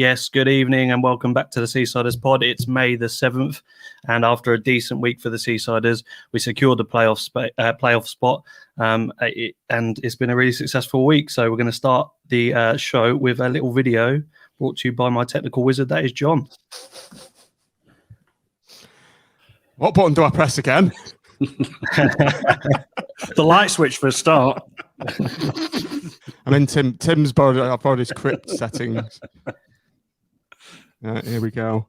Yes, good evening and welcome back to the Seasiders pod. It's May the 7th, and after a decent week for the Seasiders, we secured the playoff spot, and it's been a really successful week. So we're going to start the show with a little video brought to you by my technical wizard, that is John. What button do I press again? The light switch for a start. I'm in Tim's borrowed. I've borrowed his crypt settings. Here we go.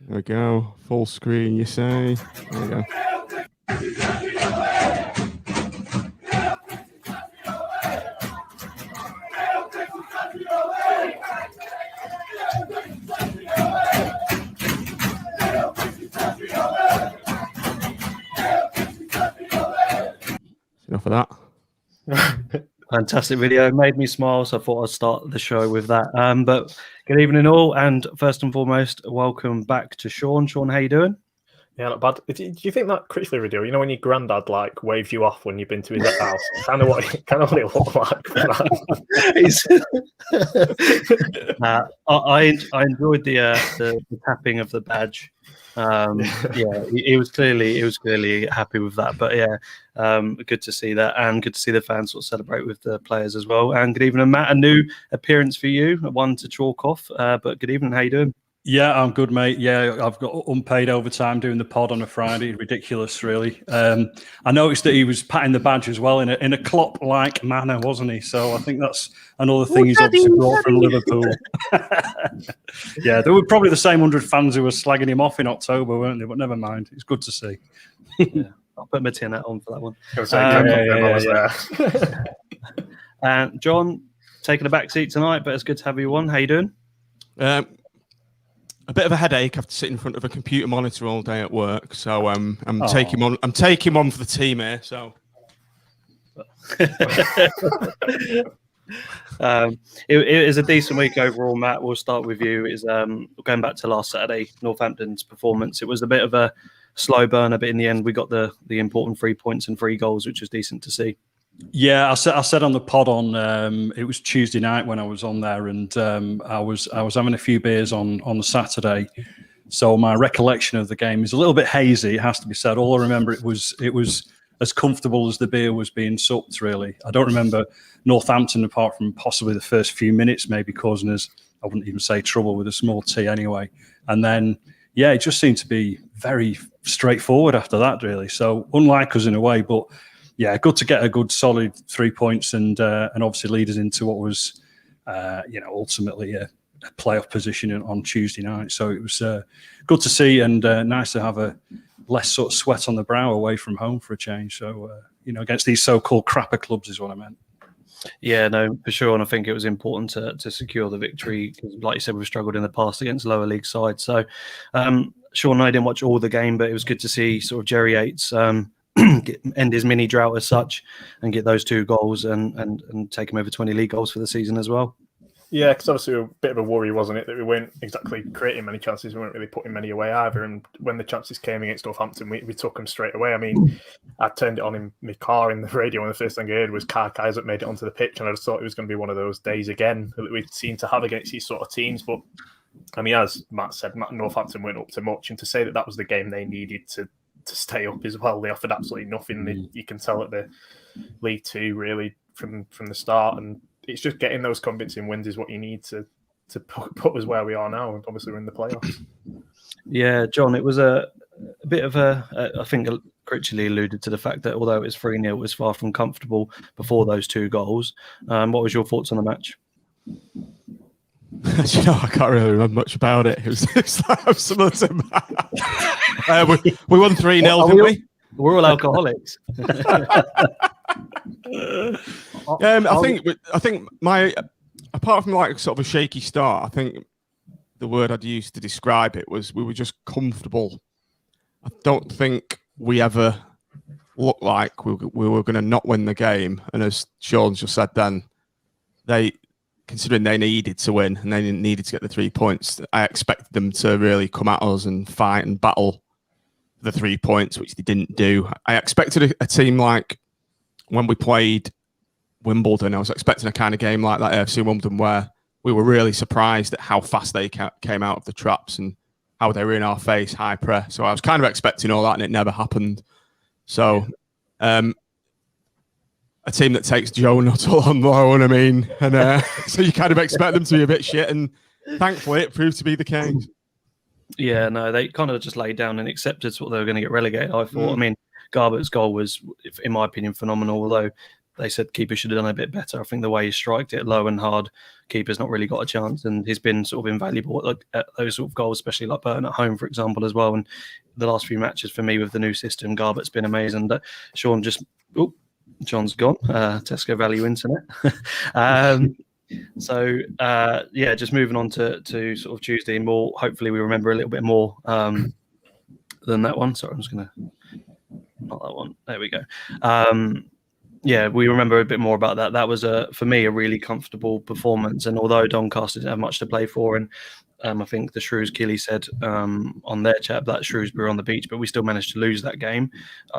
There we go. Full screen, you say. There we go. Enough of that. Fantastic video, made me smile, so I thought I'd start the show with that. But good evening all, and first and foremost, welcome back to Sean. How you doing? Yeah, not bad. Do you think that critically video, you know, when your granddad like waves you off when you've been to his house, kind of what it looked like? I enjoyed the tapping of the badge. He was clearly happy with that. But yeah, good to see that, and good to see the fans sort of celebrate with the players as well. And good evening, Matt. A new appearance for you, one to chalk off. But good evening. How you doing? Yeah, I'm good, mate. Yeah, I've got unpaid overtime doing the pod on a Friday. Ridiculous, really. I noticed that he was patting the badge as well in a Klopp-like manner, wasn't he? So I think that's another thing he's obviously brought from Liverpool. Yeah, there were probably the same 100 fans who were slagging him off in October, weren't they? But never mind. It's good to see. Yeah, I'll put my tin hat on for that one. And John, taking a back seat tonight, but it's good to have you on. How you doing? A bit of a headache after sitting in front of a computer monitor all day at work, so I'm taking one. I'm taking one for the team here. So it is a decent week overall, Matt. We'll start with you. Is going back to last Saturday, Northampton's performance. It was a bit of a slow burner, but in the end, we got the important 3 points and 3 goals, which was decent to see. Yeah, I said on the pod on it was Tuesday night when I was on there, and I was having a few beers on the Saturday, so my recollection of the game is a little bit hazy. It has to be said. All I remember it was as comfortable as the beer was being sucked. Really, I don't remember Northampton apart from possibly the first few minutes, maybe causing us, I wouldn't even say trouble, with a small T anyway. And then yeah, it just seemed to be very straightforward after that. Really, so unlike us in a way, but. Yeah, good to get a good solid 3 points and obviously lead us into what was, ultimately a playoff position on Tuesday night. So it was good to see and nice to have a less sort of sweat on the brow away from home for a change. So, against these so-called crapper clubs is what I meant. Yeah, no, for sure. And I think it was important to secure the victory because, like you said, we've struggled in the past against lower league sides. So, Sean and I didn't watch all the game, but it was good to see sort of Jerry Yates end his mini drought as such and get those 2 goals and take him over 20 league goals for the season as well. Yeah, because obviously a bit of a worry, wasn't it, that we weren't exactly creating many chances. We weren't really putting many away either. And when the chances came against Northampton, we took them straight away. I mean, I turned it on in my car in the radio, and the first thing I heard was Kaiser that made it onto the pitch, and I just thought it was going to be one of those days again that we seem to have against these sort of teams. But I mean, as Matt said, Northampton weren't up to much, and to say that was the game they needed to stay up as well. They offered absolutely nothing. You can tell at the League Two really from the start, and it's just getting those convincing wins is what you need to put us where we are now. Obviously, we're in the playoffs. Yeah, John, it was a bit of I think Critchley alluded to the fact that although it was 3-0, it was far from comfortable before those 2 goals. What was your thoughts on the match? I can't really remember much about it. It was like similar to we won 3-0, didn't we? We're all alcoholics. I think my apart from like sort of a shaky start, I think the word I'd use to describe it was we were just comfortable. I don't think we ever looked like we were going to not win the game. And as Sean just said, then considering they needed to win and they needed to get the 3 points, I expected them to really come at us and fight and battle for the 3 points, which they didn't do. I expected a team like when we played Wimbledon, I was expecting a kind of game like that AFC Wimbledon where we were really surprised at how fast they came out of the traps and how they were in our face, high press. So I was kind of expecting all that, and it never happened. So a team that takes Joe Nuttall on loan, I mean, and so you kind of expect them to be a bit shit, and thankfully it proved to be the case. Yeah, no, they kind of just laid down and accepted what they were going to get relegated, I thought. I mean, Garbutt's goal was, in my opinion, phenomenal, although they said keeper should have done a bit better. I think the way he striked it low and hard, keeper's not really got a chance, and he's been sort of invaluable at those sort of goals, especially like Burton at home, for example, as well. And the last few matches for me with the new system, Garbutt's been amazing. Sean just... Oh, John's gone. Tesco Value Internet. Just moving on to sort of Tuesday, more hopefully we remember a little bit more than that one. Sorry, I'm just gonna not that one. There we go. We remember a bit more about that. That was for me a really comfortable performance, and although Doncaster didn't have much to play for, and I think the Shrews Killy said on their chat that Shrewsbury were on the beach, but we still managed to lose that game.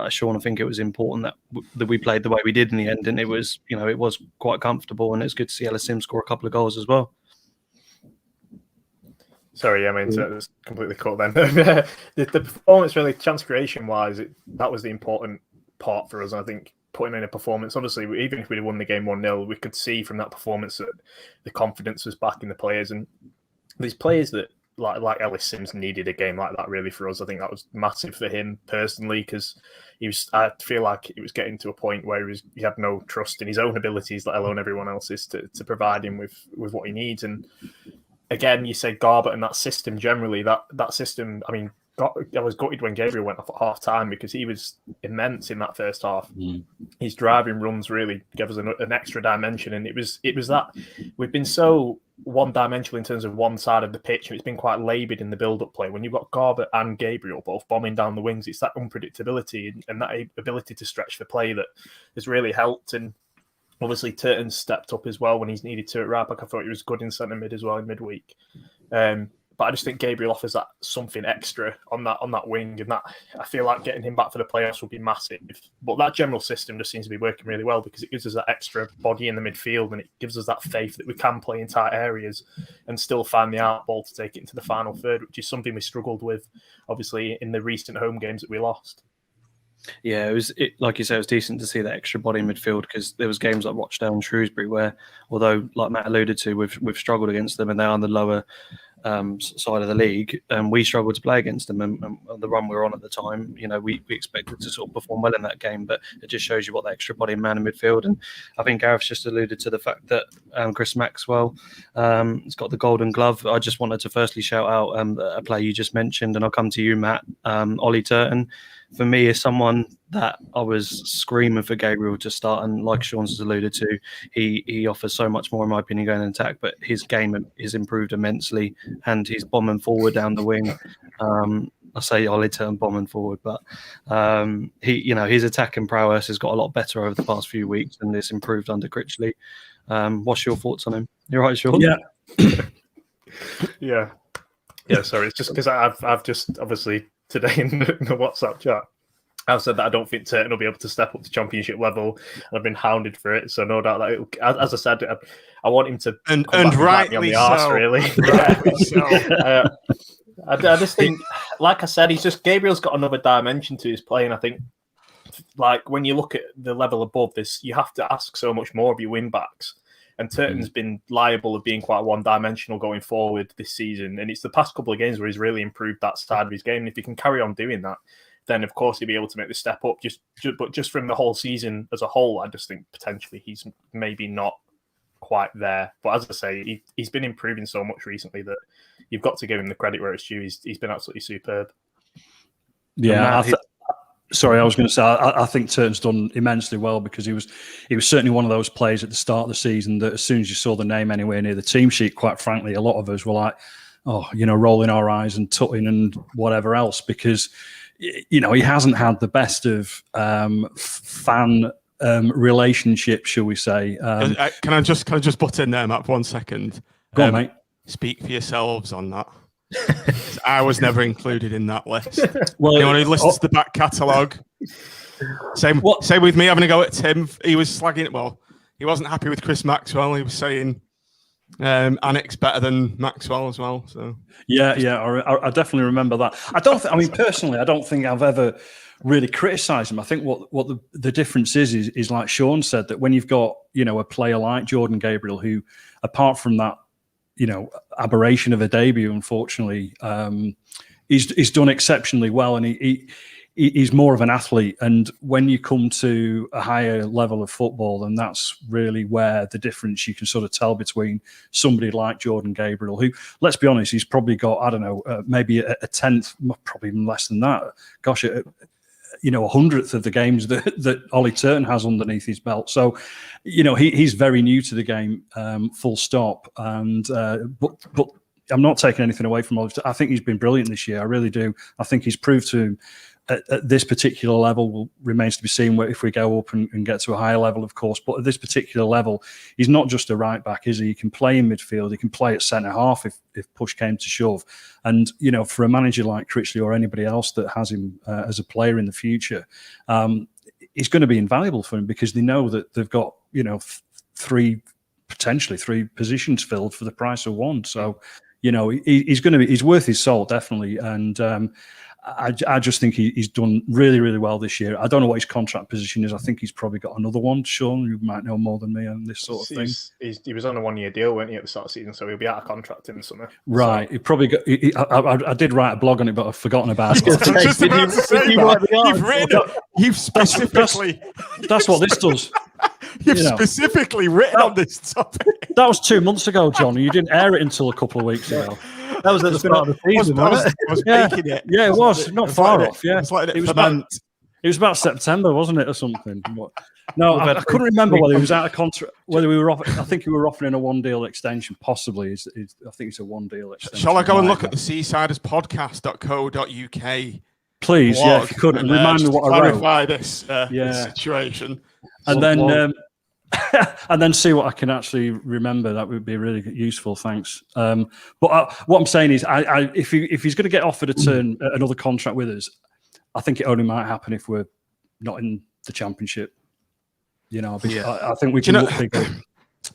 Sean, I think it was important that we played the way we did in the end, and it was quite comfortable, and it's good to see Ellis Sims score a couple of goals as well. Sorry, I mean, so it was completely cut then. the performance, really, chance creation-wise, that was the important part for us, and I think putting in a performance, obviously, even if we'd won the game 1-0, we could see from that performance that the confidence was back in the players, and these players that like Ellis Sims needed a game like that really for us. I think that was massive for him personally, because I feel like it was getting to a point where he had no trust in his own abilities, let alone everyone else's, to provide him with what he needs. And again, you say Garbutt and that system generally, that system, I mean, I was gutted when Gabriel went off at half time because he was immense in that first half. His driving runs really gave us an extra dimension, and it was that we've been so one-dimensional in terms of one side of the pitch, and it's been quite laboured in the build-up play. When you've got Garbutt and Gabriel both bombing down the wings, it's that unpredictability and that ability to stretch the play that has really helped. And obviously Turton stepped up as well when he's needed to at right back. I thought he was good in centre mid as well in midweek. But I just think Gabriel offers that something extra on that wing, and that I feel like getting him back for the playoffs will be massive. But that general system just seems to be working really well because it gives us that extra body in the midfield, and it gives us that faith that we can play in tight areas and still find the out ball to take it into the final third, which is something we struggled with, obviously, in the recent home games that we lost. Yeah, like you say, it was decent to see that extra body in midfield, because there was games like Rochdale and Shrewsbury where, although, like Matt alluded to, we've struggled against them and they're on the lower side of the league, and we struggled to play against them. And the run we were on at the time, we expected to sort of perform well in that game, but it just shows you what the extra body man in midfield. And I think Gareth's just alluded to the fact that Chris Maxwell has got the Golden Glove. I just wanted to firstly shout out a player you just mentioned, and I'll come to you, Matt. Ollie Turton, for me, is someone that I was screaming for Gabriel to start, and like Sean's has alluded to, he offers so much more, in my opinion, going in attack, but his game is improved immensely, and he's bombing forward down the wing. I say Ollie Turton bombing forward, but his attacking prowess has got a lot better over the past few weeks, and it's improved under Critchley. What's your thoughts on him? You're right, Sean? Yeah. Sorry, it's just because I've just obviously today in the WhatsApp chat, I've said that I don't think Turton will be able to step up to championship level. I've been hounded for it, so no doubt that as I said, I want him to and rightly so. Arse, really. Rightly so. I just think, like I said, Gabriel's got another dimension to his play, and I think, like, when you look at the level above this, you have to ask so much more of your wing backs. And Turton's been liable of being quite one-dimensional going forward this season, and it's the past couple of games where he's really improved that side of his game. And if he can carry on doing that, then of course he'll be able to make the step up. But just from the whole season as a whole, I just think potentially he's maybe not quite there. But as I say, he's been improving so much recently that you've got to give him the credit where it's due. He's been absolutely superb. Yeah, sorry, I was going to say I think Turton's done immensely well, because he was certainly one of those players at the start of the season that as soon as you saw the name anywhere near the team sheet, quite frankly, a lot of us were like, rolling our eyes and tutting and whatever else, because he hasn't had the best of fan relationship, shall we say? Can I just butt in there, Matt, for 1 second? Go on, mate. Speak for yourselves on that. I was never included in that list. Well, anyone who listens to the back catalogue, same with me having a go at Tim. He was slagging it. Well, he wasn't happy with Chris Maxwell. He was saying Anik's better than Maxwell as well. So yeah, I definitely remember that. I mean, personally, I don't think I've ever really criticised him. I think what the difference is like Sean said, that when you've got, you know, a player like Jordan Gabriel, who, apart from that, you know, aberration of a debut, unfortunately, he's done exceptionally well, and he's more of an athlete. And when you come to a higher level of football, then that's really where the difference you can sort of tell between somebody like Jordan Gabriel, who, let's be honest, he's probably got, I don't know, maybe a tenth, probably even less than that. Gosh, you know, 100th of the games that Ollie Turton has underneath his belt. So, you know, he's very new to the game, full stop. And but I'm not taking anything away from Ollie. I think he's been brilliant this year. I really do. I think he's proved to him at this particular level, remains to be seen if we go up and get to a higher level, of course. But at this particular level, he's not just a right back, is he? He can play in midfield. He can play at centre half if push came to shove. And, you know, for a manager like Critchley or anybody else that has him as a player in the future, it's going to be invaluable for him, because they know that they've got, you know, potentially three positions filled for the price of one. So, you know, he's worth his salt, definitely. And I just think he's done really, really well this year. I don't know what his contract position is. I think he's probably got another one. Sean, you might know more than me on this sort of thing. He was on a 1-year deal, weren't he, at the start of the season? So he'll be out of contract in the summer. Right. So. He probably got. I did write a blog on it, but I've forgotten about it. You've specifically. That's what this does. You've specifically written on this topic. That was 2 months ago, John. You didn't air it until a couple of weeks ago. That was at the start of the season, wasn't it? I was making it. Yeah, it was. Not far off, yeah. It was about September, wasn't it, or something? No, I couldn't remember whether he was out of contract, whether we were off. I think we were offering a 1-deal extension, possibly. I think it's a 1-deal extension. Shall I go and look at the seasiderspodcast.co.uk? Please, yeah, if you could. Remind me what I wrote. Clarify this situation. And then... and then see what I can actually remember. That would be really useful. Thanks. But what I'm saying is, if he's going to get offered another contract with us, I think it only might happen if we're not in the Championship. You know, I think we can look bigger.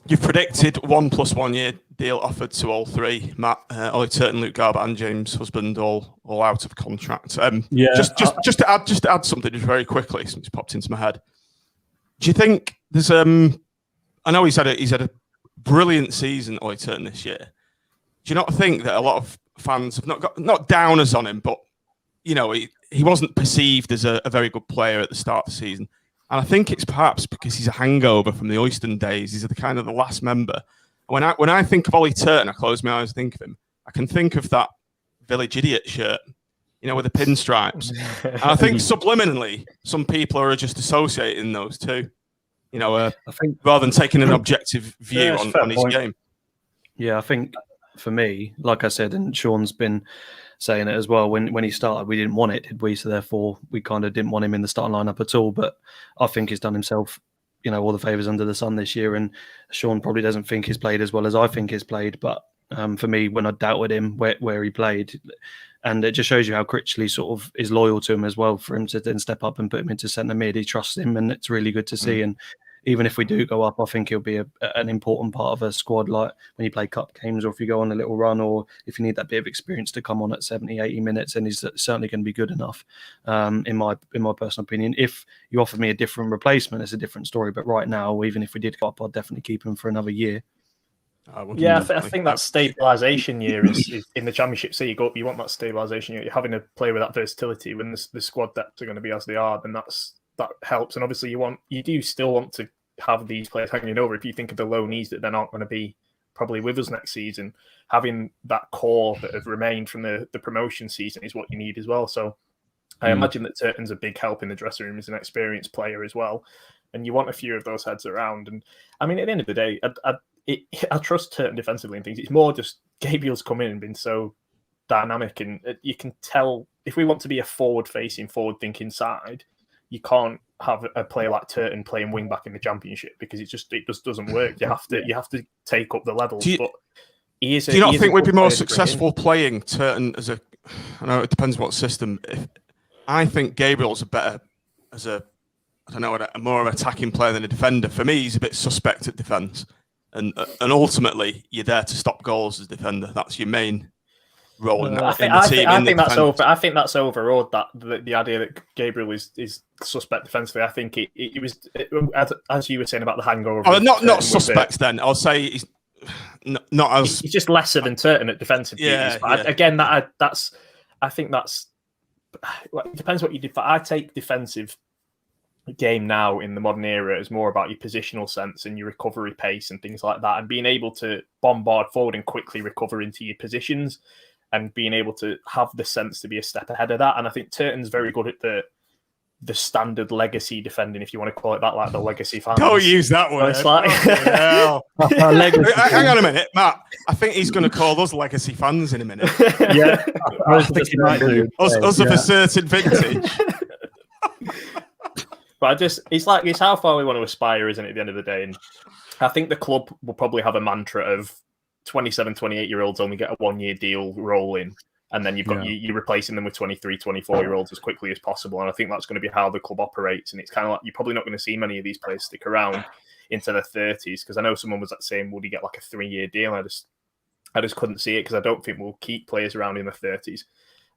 You've predicted 1 + 1 year deal offered to all three: Matt, Ollie Turton, Luke Garbutt, and James Husband, all out of contract. Just to add something just very quickly, something's popped into my head. Do you think there's I know he's had a brilliant season, Ollie Turton, this year. Do you not think that a lot of fans have not downers on him, but you know, he wasn't perceived as a very good player at the start of the season? And I think it's perhaps because he's a hangover from the Oyston days. He's the kind of the last member. When I think of Ollie Turton, I close my eyes and think of him. I can think of that Village Idiot shirt, you know, with the pinstripes. And I think subliminally, some people are just associating those two, you know, I think, rather than taking an objective view on his game. Yeah, I think for me, like I said, and Sean's been saying it as well, when he started, we didn't want it, did we? So therefore, we kind of didn't want him in the starting lineup at all. But I think he's done himself, you know, all the favours under the sun this year. And Sean probably doesn't think he's played as well as I think he's played. But for me, when I doubted him where he played, and it just shows you how Critchley sort of is loyal to him as well, for him to then step up and put him into centre mid. He trusts him, and it's really good to see. And even if we do go up, I think he'll be an important part of a squad, like when you play cup games or if you go on a little run, or if you need that bit of experience to come on at 70, 80 minutes, and he's certainly going to be good enough, in my personal opinion. If you offer me a different replacement, it's a different story. But right now, even if we did go up, I'd definitely keep him for another year. Yeah, I think that stabilisation year is in the Championship. So you go up, you want that stabilisation year. You're having a player with that versatility. When the squad depths are going to be as they are, then that helps. And obviously, you do still want to have these players hanging over. If you think of the loanees that then aren't going to be probably with us next season, having that core that have remained from the promotion season is what you need as well. So I imagine that Turton's a big help in the dressing room as an experienced player as well. And you want a few of those heads around. And I mean, at the end of the day, I trust Turton defensively and things. It's more just Gabriel's come in and been so dynamic, and you can tell if we want to be a forward-facing, forward-thinking side, you can't have a player like Turton playing wing back in the Championship, because it just doesn't work. You have to take up the levels. Do you not think we'd be more successful playing Turton as a? I know it depends what system. I think Gabriel's a more attacking player than a defender. For me, he's a bit suspect at defence. and ultimately you're there to stop goals as a defender. That's your main role in the team. I think that's overawed. That the idea that Gabriel is suspect defensively. I think it was as you were saying about the hangover. Oh, not suspect. Then I'll say he's not as. He's just lesser than Turton at defensive duties. But again, I think that's. It depends what you define. I take defensive game now in the modern era as more about your positional sense and your recovery pace and things like that, and being able to bombard forward and quickly recover into your positions, and being able to have the sense to be a step ahead of that. And I think Turton's very good at the standard legacy defending, if you want to call it that, like the legacy fans. Don't use that word. It's like... Hang on a minute, Matt. I think he's going to call us legacy fans in a minute. Yeah, I was thinking might do. Us of a certain vintage. But it's how far we want to aspire, isn't it, at the end of the day? And I think the club will probably have a mantra of 27, 28-year-olds only get a 1-year deal rolling. And then you're replacing them with 23, 24-year-olds as quickly as possible. And I think that's going to be how the club operates. And it's kind of like, you're probably not going to see many of these players stick around into their 30s. Because I know someone was saying, would he get like a 3-year deal? I just couldn't see it, because I don't think we'll keep players around in their 30s,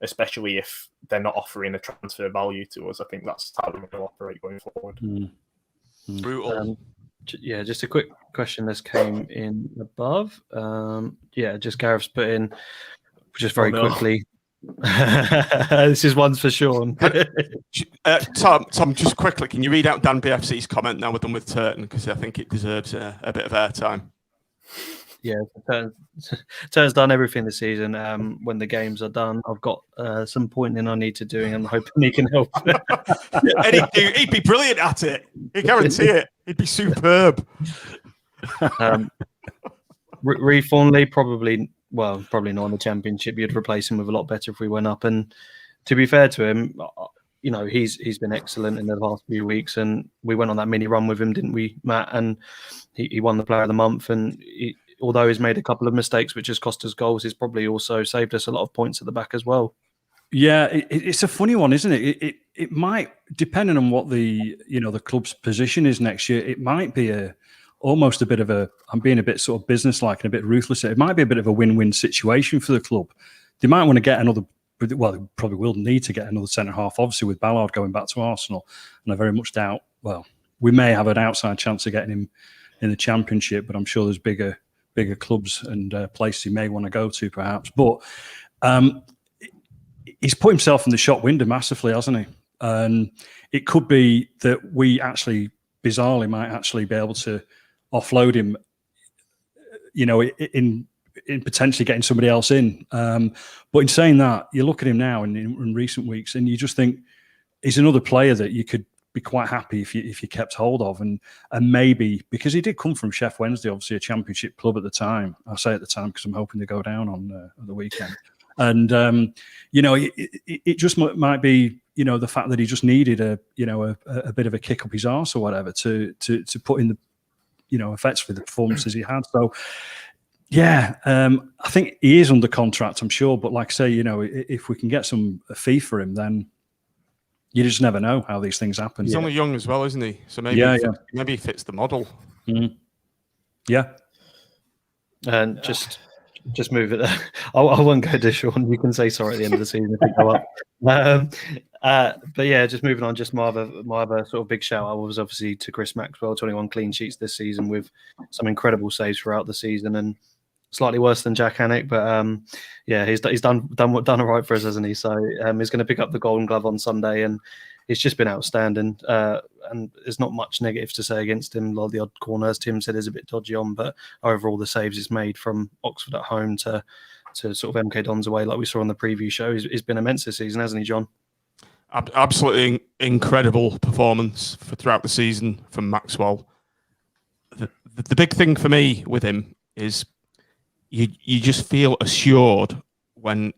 especially if they're not offering a transfer value to us. I think that's how we're going to operate going forward. Brutal. Just a quick question. This came in above. Just Gareth's put in, just very quickly. This is one's for Sean. Tom, just quickly, can you read out Dan BFC's comment now we're done with Turton? Because I think it deserves a bit of airtime. Yeah, Turton's done everything this season. When the games are done, I've got some pointing I need to do, and I'm hoping he can help. And he'd be brilliant at it. I guarantee it. He'd be superb. Reece Thornley, probably not in the Championship. You'd replace him with a lot better if we went up. And to be fair to him, he's been excellent in the last few weeks, and we went on that mini run with him, didn't we, Matt? And he won the Player of the Month, and although he's made a couple of mistakes which has cost us goals, he's probably also saved us a lot of points at the back as well. Yeah, it's a funny one, isn't it? It might, depending on what the club's position is next year, it might be almost a bit of a, I'm being a bit sort of businesslike and a bit ruthless. It might be a bit of a win-win situation for the club. They might want to get another, well, they probably will need to get another centre half, obviously with Ballard going back to Arsenal. And I very much doubt, well, we may have an outside chance of getting him in the Championship, but I'm sure there's bigger clubs and places he may want to go to, perhaps. But he's put himself in the shop window massively, hasn't he? And it could be that we actually, bizarrely, might actually be able to offload him, in potentially getting somebody else in. But in saying that, you look at him now in recent weeks, and you just think he's another player that you could be quite happy if you kept hold of, and maybe, because he did come from Sheff Wednesday, obviously a Championship club at the time. I say at the time because I'm hoping to go down on the weekend. And it just might be the fact that he just needed a bit of a kick up his arse or whatever to put in the effectively the performances he had. So yeah, I think he is under contract, I'm sure. But like I say, if we can get a fee for him, then you just never know how these things happen. He's only young as well, isn't he? So maybe maybe he fits the model. Mm-hmm. Yeah. And just move it there. I won't go to Sean. You can say sorry at the end of the season if we go up. But yeah, just moving on. Just my other sort of big shout out was obviously to Chris Maxwell. 21 clean sheets this season with some incredible saves throughout the season, and slightly worse than Jack Hannock, but he's done all right for us, hasn't he? So he's going to pick up the Golden Glove on Sunday, and he's just been outstanding. And there's not much negative to say against him. A lot of the odd corner, as Tim said, is a bit dodgy on, but overall the saves he's made from Oxford at home to sort of MK Dons away, like we saw on the preview show, he's been immense this season, hasn't he, John? Absolutely incredible performance throughout the season from Maxwell. The big thing for me with him is you just feel assured when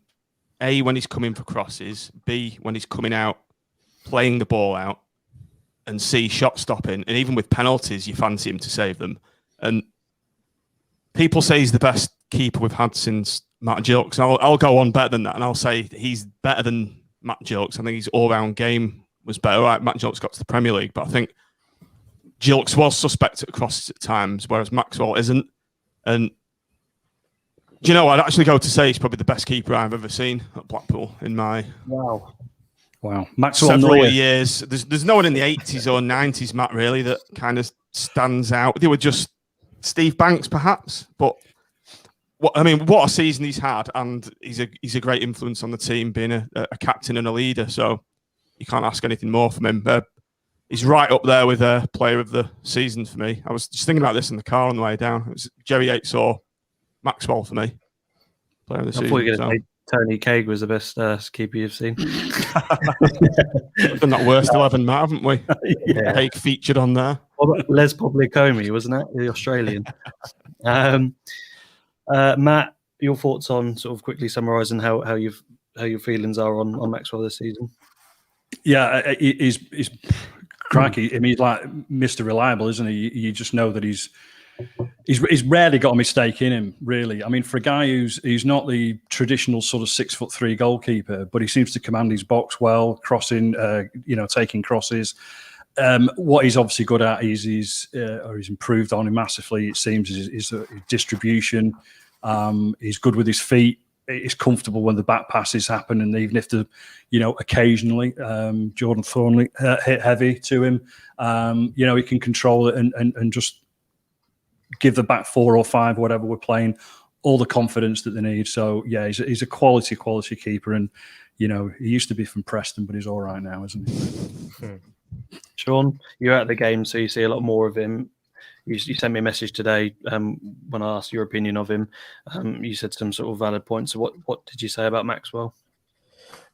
he's coming for crosses, B, when he's coming out, playing the ball out, and C, shot stopping. And even with penalties, you fancy him to save them. And people say he's the best keeper we've had since Matt Gilks. I'll go on better than that, and I'll say he's better than Matt Gilks. I think his all-round game was better. Right, Matt Gilks got to the Premier League, but I think Gilks was suspect at crosses at times, whereas Maxwell isn't. And do you know, I'd actually go to say he's probably the best keeper I've ever seen at Blackpool in my Wow. Maxwell several years. There's no one in the 80s or 90s, Matt, really, that kind of stands out. They were just Steve Banks, perhaps. But what a season he's had, and he's a great influence on the team, being a captain and a leader. So you can't ask anything more from him. He's right up there with a player of the season for me. I was just thinking about this in the car on the way down. It was Jerry Yates or Maxwell for me. Player of the season. I thought you were going to say Tony Craig was the best keeper you've seen. We've done that worst 11, Matt, haven't we? Yeah. Craig featured on there. Les Poblicomi, wasn't it? The Australian. Matt, your thoughts on sort of quickly summarising how your feelings are on Maxwell this season? Yeah, he's crikey. I mean, he's like Mr. Reliable, isn't he? You just know that he's rarely got a mistake in him, really. I mean, for a guy who's not the traditional sort of 6'3" goalkeeper, but he seems to command his box well, crossing, taking crosses. What he's obviously good at is he's improved on him massively. It seems is distribution. He's good with his feet. He's comfortable when the back passes happen, and even if occasionally Jordan Thornley hit heavy to him, he can control it and just give the back 4 or 5, whatever we're playing, all the confidence that they need. So yeah, he's a quality keeper, and he used to be from Preston, but he's all right now, isn't he? Sean, you're at the game, so you see a lot more of him. You sent me a message today when I asked your opinion of him. You said some sort of valid points. So what did you say about Maxwell?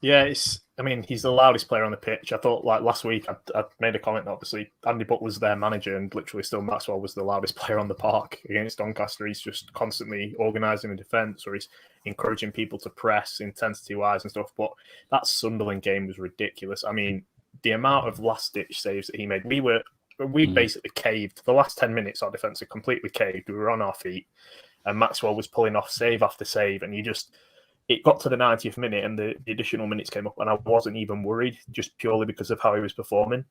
Yeah, he's the loudest player on the pitch. I thought, like last week, I made a comment that obviously Andy Butler's their manager, and literally still Maxwell was the loudest player on the park against Doncaster. He's just constantly organising the defence, or he's encouraging people to press intensity-wise and stuff. But that Sunderland game was ridiculous. I mean, the amount of last-ditch saves that he made, we basically caved. The last 10 minutes, our defence had completely caved. We were on our feet, and Maxwell was pulling off save after save, and it got to the 90th minute, and the additional minutes came up, and I wasn't even worried, just purely because of how he was performing.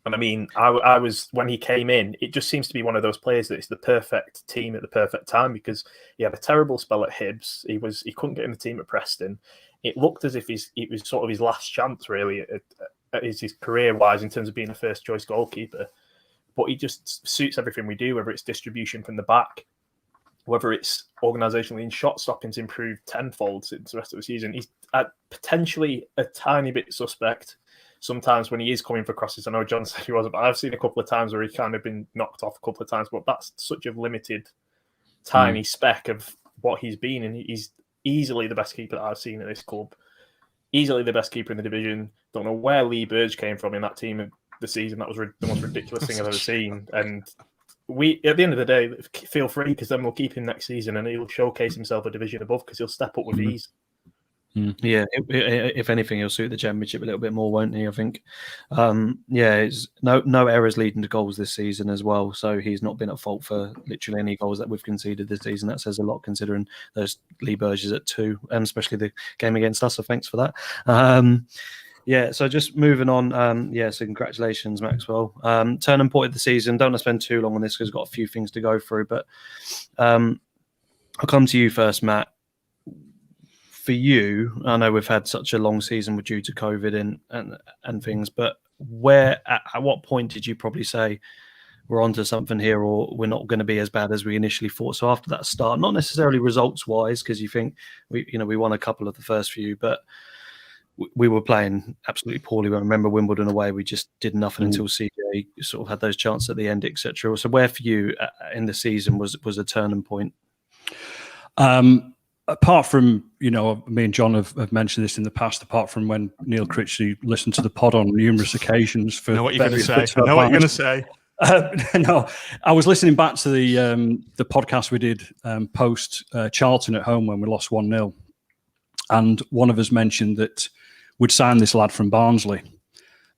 And I mean, I was, when he came in, it just seems to be one of those players that it's the perfect team at the perfect time, because he had a terrible spell at Hibs. He couldn't get in the team at Preston. It looked as if it was sort of his last chance, really, his career-wise, in terms of being a first-choice goalkeeper. But he just suits everything we do, whether it's distribution from the back, whether it's organisationally in shot stopping's improved tenfold since the rest of the season. He's potentially a tiny bit suspect sometimes when he is coming for crosses. I know John said he wasn't, but I've seen a couple of times where he's kind of been knocked off a couple of times, but that's such a limited, tiny speck of what he's been, and he's easily the best keeper that I've seen at this club. Easily the best keeper in the division. Don't know where Lee Burge came from in that team of the season. That was the most ridiculous thing I've ever seen. And we, at the end of the day, feel free, because then we'll keep him next season and he'll showcase himself a division above, because he'll step up with ease. Yeah, if anything, he'll suit the Championship a little bit more, won't he? I think. It's no errors leading to goals this season as well. So he's not been at fault for literally any goals that we've conceded this season. That says a lot, considering those Lee Burges at 2, especially the game against us. So thanks for that. So just moving on. So congratulations, Maxwell. Turning point of the season. Don't want to spend too long on this because we've got a few things to go through. But I'll come to you first, Matt. For you, I know we've had such a long season due to COVID and things, but at what point did you probably say we're onto something here, or we're not going to be as bad as we initially thought? So after that start, not necessarily results wise, because you think we won a couple of the first few, but we were playing absolutely poorly. I remember Wimbledon away, we just did nothing until CJ sort of had those chances at the end, etc. So where for you in the season was a turning point? Apart from, me and John have mentioned this in the past, apart from when Neil Critchley listened to the pod on numerous occasions. For I know what you're going to say. No, I was listening back to the podcast we did post Charlton at home when we lost 1-0. And one of us mentioned that we'd signed this lad from Barnsley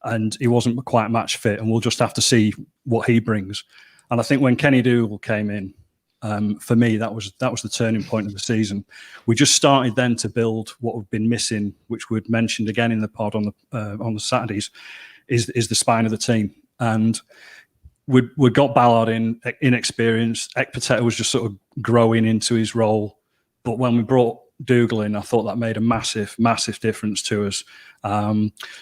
and he wasn't quite match fit, and we'll just have to see what he brings. And I think when Kenny Dougal came in, for me, that was the turning point of the season. We just started then to build what we've been missing, which we'd mentioned again in the pod on the Saturdays, is the spine of the team. And we got Ballard in inexperienced. Ekpiteta was just sort of growing into his role. But when we brought Dougal in, I thought that made a massive difference to us.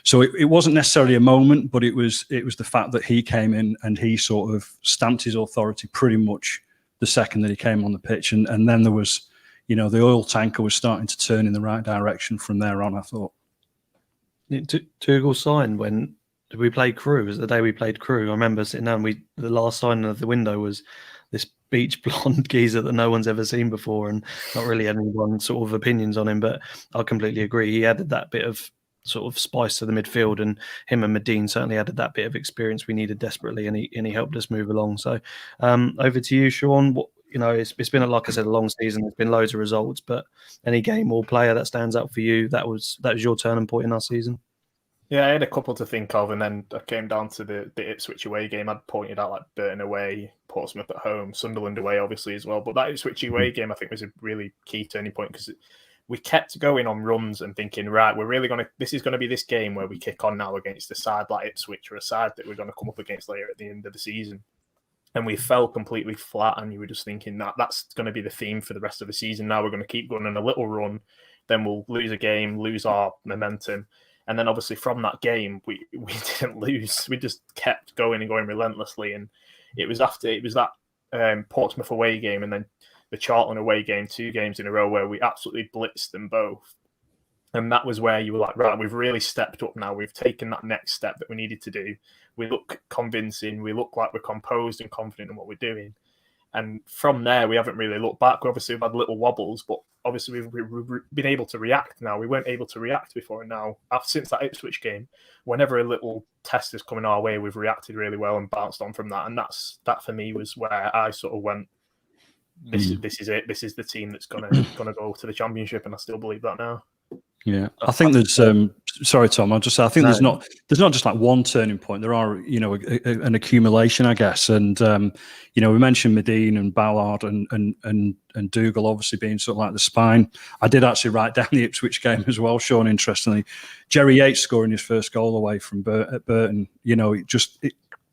So it wasn't necessarily a moment, but it was the fact that he came in and he sort of stamped his authority pretty much the second that he came on the pitch. And then there was, the oil tanker was starting to turn in the right direction from there on, I thought. Dougal signed when we played Crewe. It was the day we played Crewe. I remember sitting down. The last signing of the window was this beach blonde geezer that no one's ever seen before, and not really anyone sort of opinions on him. But I completely agree. He added that bit of sort of spice to the midfield, and him and Medine certainly added that bit of experience we needed desperately, and he helped us move along. So over to you, Sean. It's been, like I said, a long season. There's been loads of results, but any game or player that stands out for you, that was your turning point in our season? Yeah, I had a couple to think of, and then I came down to the Ipswich away game. I'd pointed out like Burton away, Portsmouth at home, Sunderland away, obviously, as well. But that Ipswich away game, I think, was a really key turning point because we kept going on runs and thinking, right, this is going to be this game where we kick on now against a side like Ipswich, or a side that we're going to come up against later at the end of the season. And we fell completely flat, and you were just thinking that's going to be the theme for the rest of the season. Now we're going to keep going on a little run, then we'll lose a game, lose our momentum. And then obviously from that game, we didn't lose. We just kept going and going relentlessly. And it was that Portsmouth away game and then the Charlton away game, 2 games in a row where we absolutely blitzed them both. And that was where you were like, right, we've really stepped up now. We've taken that next step that we needed to do. We look convincing. We look like we're composed and confident in what we're doing. And from there, we haven't really looked back. Obviously, we've had little wobbles, but obviously we've been able to react now. We weren't able to react before, and now since that Ipswich game, whenever a little test is coming our way, we've reacted really well and bounced on from that. And that for me was where I sort of went, this is it. This is the team that's gonna go to the Championship, and I still believe that now. Yeah, I think there's. Sorry, Tom. I'll just say I think there's not just like one turning point. There are, an accumulation, I guess. And we mentioned Medine and Ballard and Dougal obviously being sort of like the spine. I did actually write down the Ipswich game as well, Sean. Interestingly, Jerry Yates scoring his first goal away from Burton.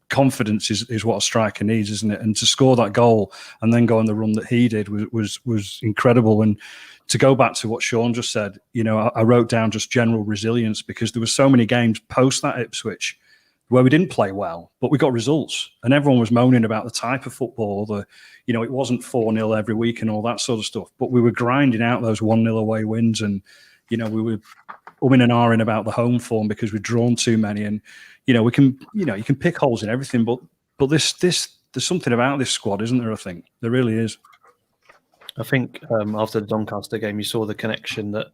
Confidence is what a striker needs, isn't it? And to score that goal and then go on the run that he did was incredible. And to go back to what Sean just said, I wrote down just general resilience, because there were so many games post that Ipswich where we didn't play well, but we got results, and everyone was moaning about the type of football. It wasn't 4-0 every week and all that sort of stuff, but we were grinding out those 1-0 away wins, and we were umming and ahhing about the home form because we'd drawn too many. And you can pick holes in everything, but this there's something about this squad, isn't there? I think there really is. I think after the Doncaster game, you saw the connection that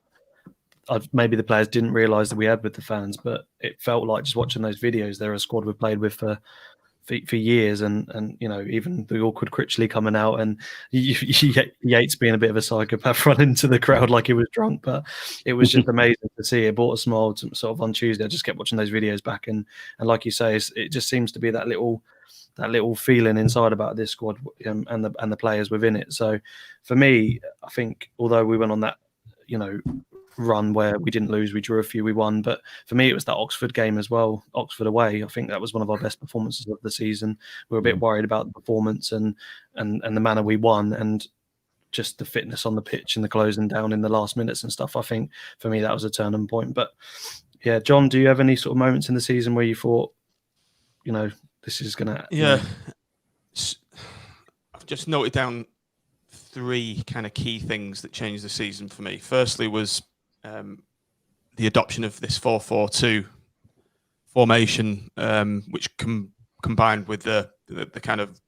maybe the players didn't realise that we had with the fans, but it felt like just watching those videos, they're a squad we've played with for years, and even the awkward Critchley coming out and Yates being a bit of a psychopath running into the crowd like he was drunk, but it was just amazing to see. It brought a smile to, sort of on Tuesday. I just kept watching those videos back, and like you say, it just seems to be that little feeling inside about this squad and the players within it. So for me, I think although we went on that run where we didn't lose, we drew a few, we won, but for me it was that Oxford game as well, Oxford away. I think that was one of our best performances of the season. We were a bit worried about the performance and the manner we won, and just the fitness on the pitch and the closing down in the last minutes and stuff. I think for me that was a turning point. But yeah, John, do you have any sort of moments in the season where you thought, this is gonna? Yeah, I've just noted down 3 kind of key things that changed the season for me. Firstly was the adoption of this 4-4-2 formation, which combined with the kind of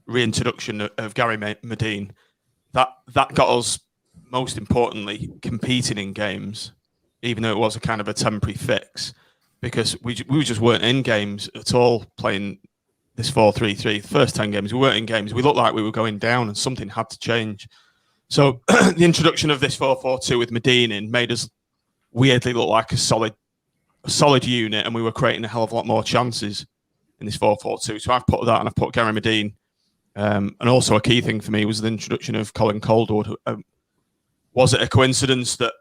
reintroduction of Gary Medine, that got us, most importantly, competing in games, even though it was a kind of a temporary fix, because we just weren't in games at all playing this 4-3-3. The first 10 games, we weren't in games. We looked like we were going down, and something had to change. So the introduction of this 4-4-2 with Medine in made us weirdly look like a solid unit, and we were creating a hell of a lot more chances in this 4-4-2. So I've put that, and I've put Gary Medine. And also a key thing for me was the introduction of Colin Calderwood. Was it a coincidence that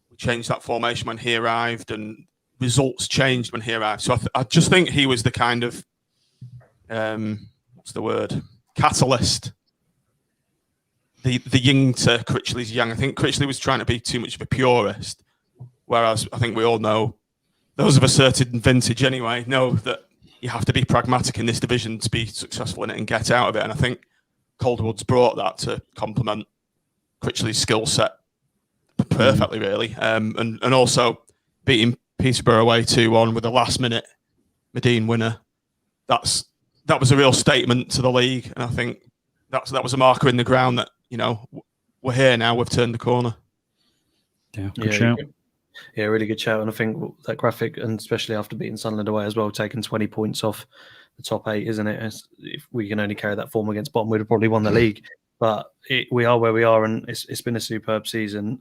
we changed that formation when he arrived, and results changed when he arrived? So I just think he was the kind of what's the word? Catalyst. The yin to Critchley's yang. I think Critchley was trying to be too much of a purist, whereas I think we all know, those of a certain vintage anyway, know that you have to be pragmatic in this division to be successful in it and get out of it. And I think Calderwood's brought that to complement Critchley's skill set perfectly, really. And also beating Peterborough away 2-1 with a last-minute Medine winner. That was a real statement to the league, and I think that was a marker in the ground that, you know, we're here now. We've turned the corner. Yeah, good shout. Yeah, really good shout. And I think that graphic, and especially after beating Sunderland away as well, taking 20 points off the top 8, isn't it? If we can only carry that form against Barton, we'd have probably won the league. But we are where we are, and it's been a superb season.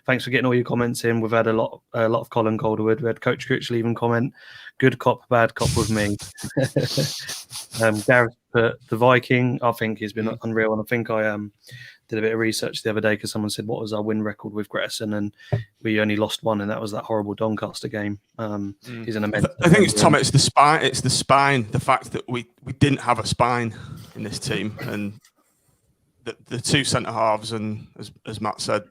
Thanks for getting all your comments in. We've had a lot of Colin Calderwood. We had Coach Critchley even comment, "Good cop, bad cop" with me. Gareth put the Viking. I think he's been unreal, and I think I did a bit of research the other day because someone said, what was our win record with Gretason, and we only lost one, and that was that horrible Doncaster game. He's an immense. I think it's Tom. It's the spine. It's the spine. The fact that we didn't have a spine in this team, and the two centre halves, and as Matt said,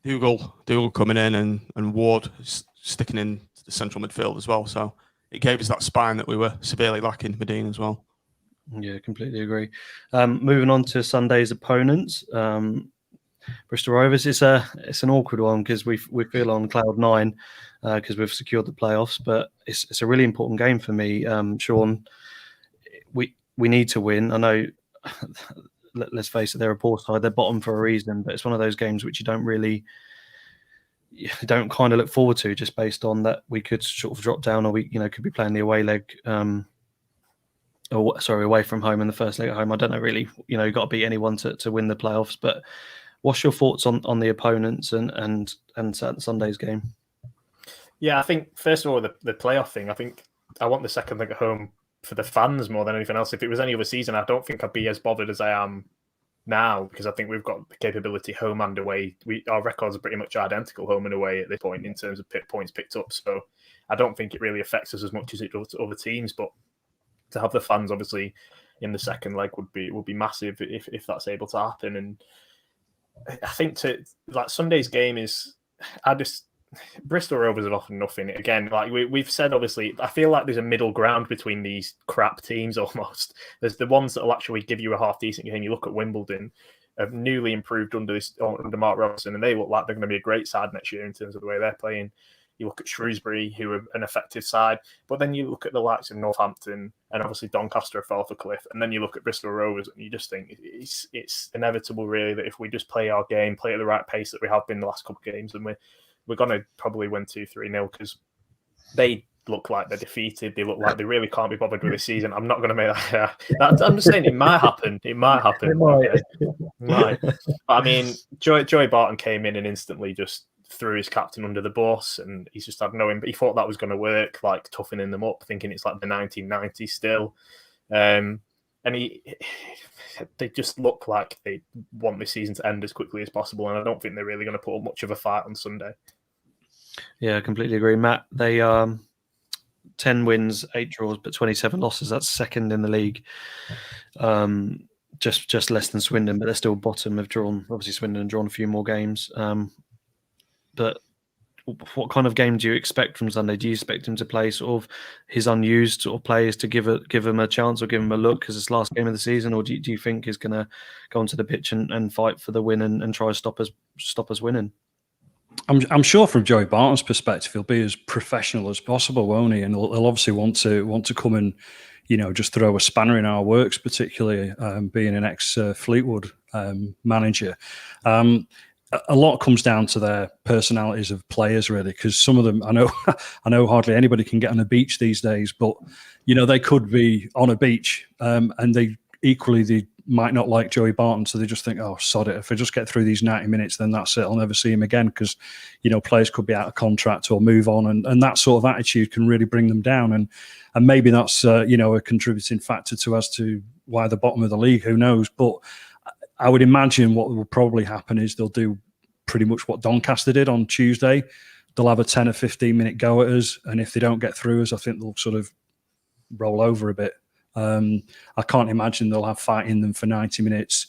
Dougal coming in and Ward sticking in the central midfield as well. So it gave us that spine that we were severely lacking. Medine as well. Yeah, completely agree. Moving on to Sunday's opponents, Bristol Rovers. It's an awkward one because we feel on cloud 9 because we've secured the playoffs, but it's a really important game for me, Sean. We need to win. I know. Let's face it, they're a poor side. They're bottom for a reason, but it's one of those games which you don't kind of look forward to, just based on that we could sort of drop down, or we could be playing the away leg. Away from home in the first leg at home. I don't know really, you've got to beat anyone to win the playoffs. But what's your thoughts on the opponents and Sunday's game? Yeah, I think first of all the playoff thing. I think I want the second leg at home for the fans more than anything else. If it was any other season, I don't think I'd be as bothered as I am now, because I think we've got the capability home and away. Our records are pretty much identical home and away at this point in terms of points picked up. So I don't think it really affects us as much as it does to other teams. But to have the fans obviously in the second leg would be massive if that's able to happen. And I think Sunday's game is, Bristol Rovers have offered nothing. Again, like we've said, obviously, I feel like there's a middle ground between these crap teams almost. There's the ones that will actually give you a half decent game. You look at Wimbledon, have newly improved under Mark Robinson, and they look like they're going to be a great side next year in terms of the way they're playing. You look at Shrewsbury, who are an effective side, but then you look at the likes of Northampton and obviously Doncaster fell off a cliff, and then you look at Bristol Rovers and you just think it's inevitable, really, that if we just play our game, play at the right pace that we have been the last couple of games, then we're going to probably win 2-3-0, because they look like they're defeated. They look like they really can't be bothered with this season. I'm not going to make that. I'm just saying it might happen. It might happen. It might. Okay. It might. But, I mean, Joey Barton came in and instantly just threw his captain under the bus, and he's just had no. But he thought that was going to work, like toughening them up, thinking it's like the 1990s still. And they just look like they want this season to end as quickly as possible, and I don't think they're really going to put up much of a fight on Sunday. Yeah, I completely agree, Matt. They 10 wins, 8 draws, but 27 losses. That's second in the league. Just less than Swindon, but they're still bottom. Have drawn, obviously Swindon drawn a few more games. But what kind of game do you expect from Sunday? Do you expect him to play sort of his unused sort of players to give him a chance or give him a look because it's last game of the season, or do you think he's going to go onto the pitch and fight for the win and try to stop us winning? I'm sure from Joey Barton's perspective, he'll be as professional as possible, won't he? And he'll obviously want to come and just throw a spanner in our works, particularly being an ex-Fleetwood manager. A lot comes down to their personalities of players, really, because some of them, I know hardly anybody can get on a beach these days, but they could be on a beach and they might not like Joey Barton, so they just think, oh, sod it, if I just get through these 90 minutes, then that's it, I'll never see him again, because players could be out of contract or move on, and that sort of attitude can really bring them down, and maybe that's a contributing factor as to why the bottom of the league, who knows. But I would imagine what will probably happen is they'll do pretty much what Doncaster did on Tuesday. They'll have a 10 or 15 minute go at us, and if they don't get through us, I think they'll sort of roll over a bit. I can't imagine they'll have fight in them for 90 minutes.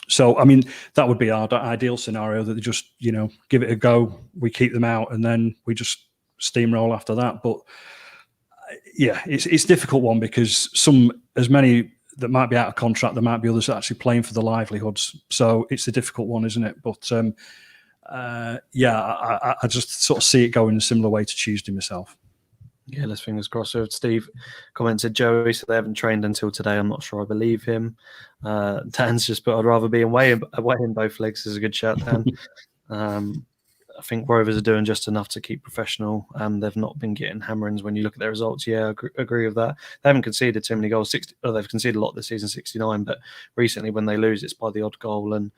So, I mean, that would be our ideal scenario, that they just, give it a go, we keep them out, and then we just steamroll after that. But yeah, it's a difficult one, because as many that might be out of contract, there might be others that are actually playing for the livelihoods. So it's a difficult one, isn't it? But I just sort of see it going a similar way to Tuesday myself. Yeah, let's fingers crossed. So Steve commented, Joey said they haven't trained until today. I'm not sure I believe him. Dan's just put, I'd rather be away in both legs. Is a good shout, Dan. I think Rovers are doing just enough to keep professional. They've not been getting hammerings when you look at their results. Yeah, I agree with that. They haven't conceded too many goals. They've conceded a lot this season, 69. But recently, when they lose, it's by the odd goal, and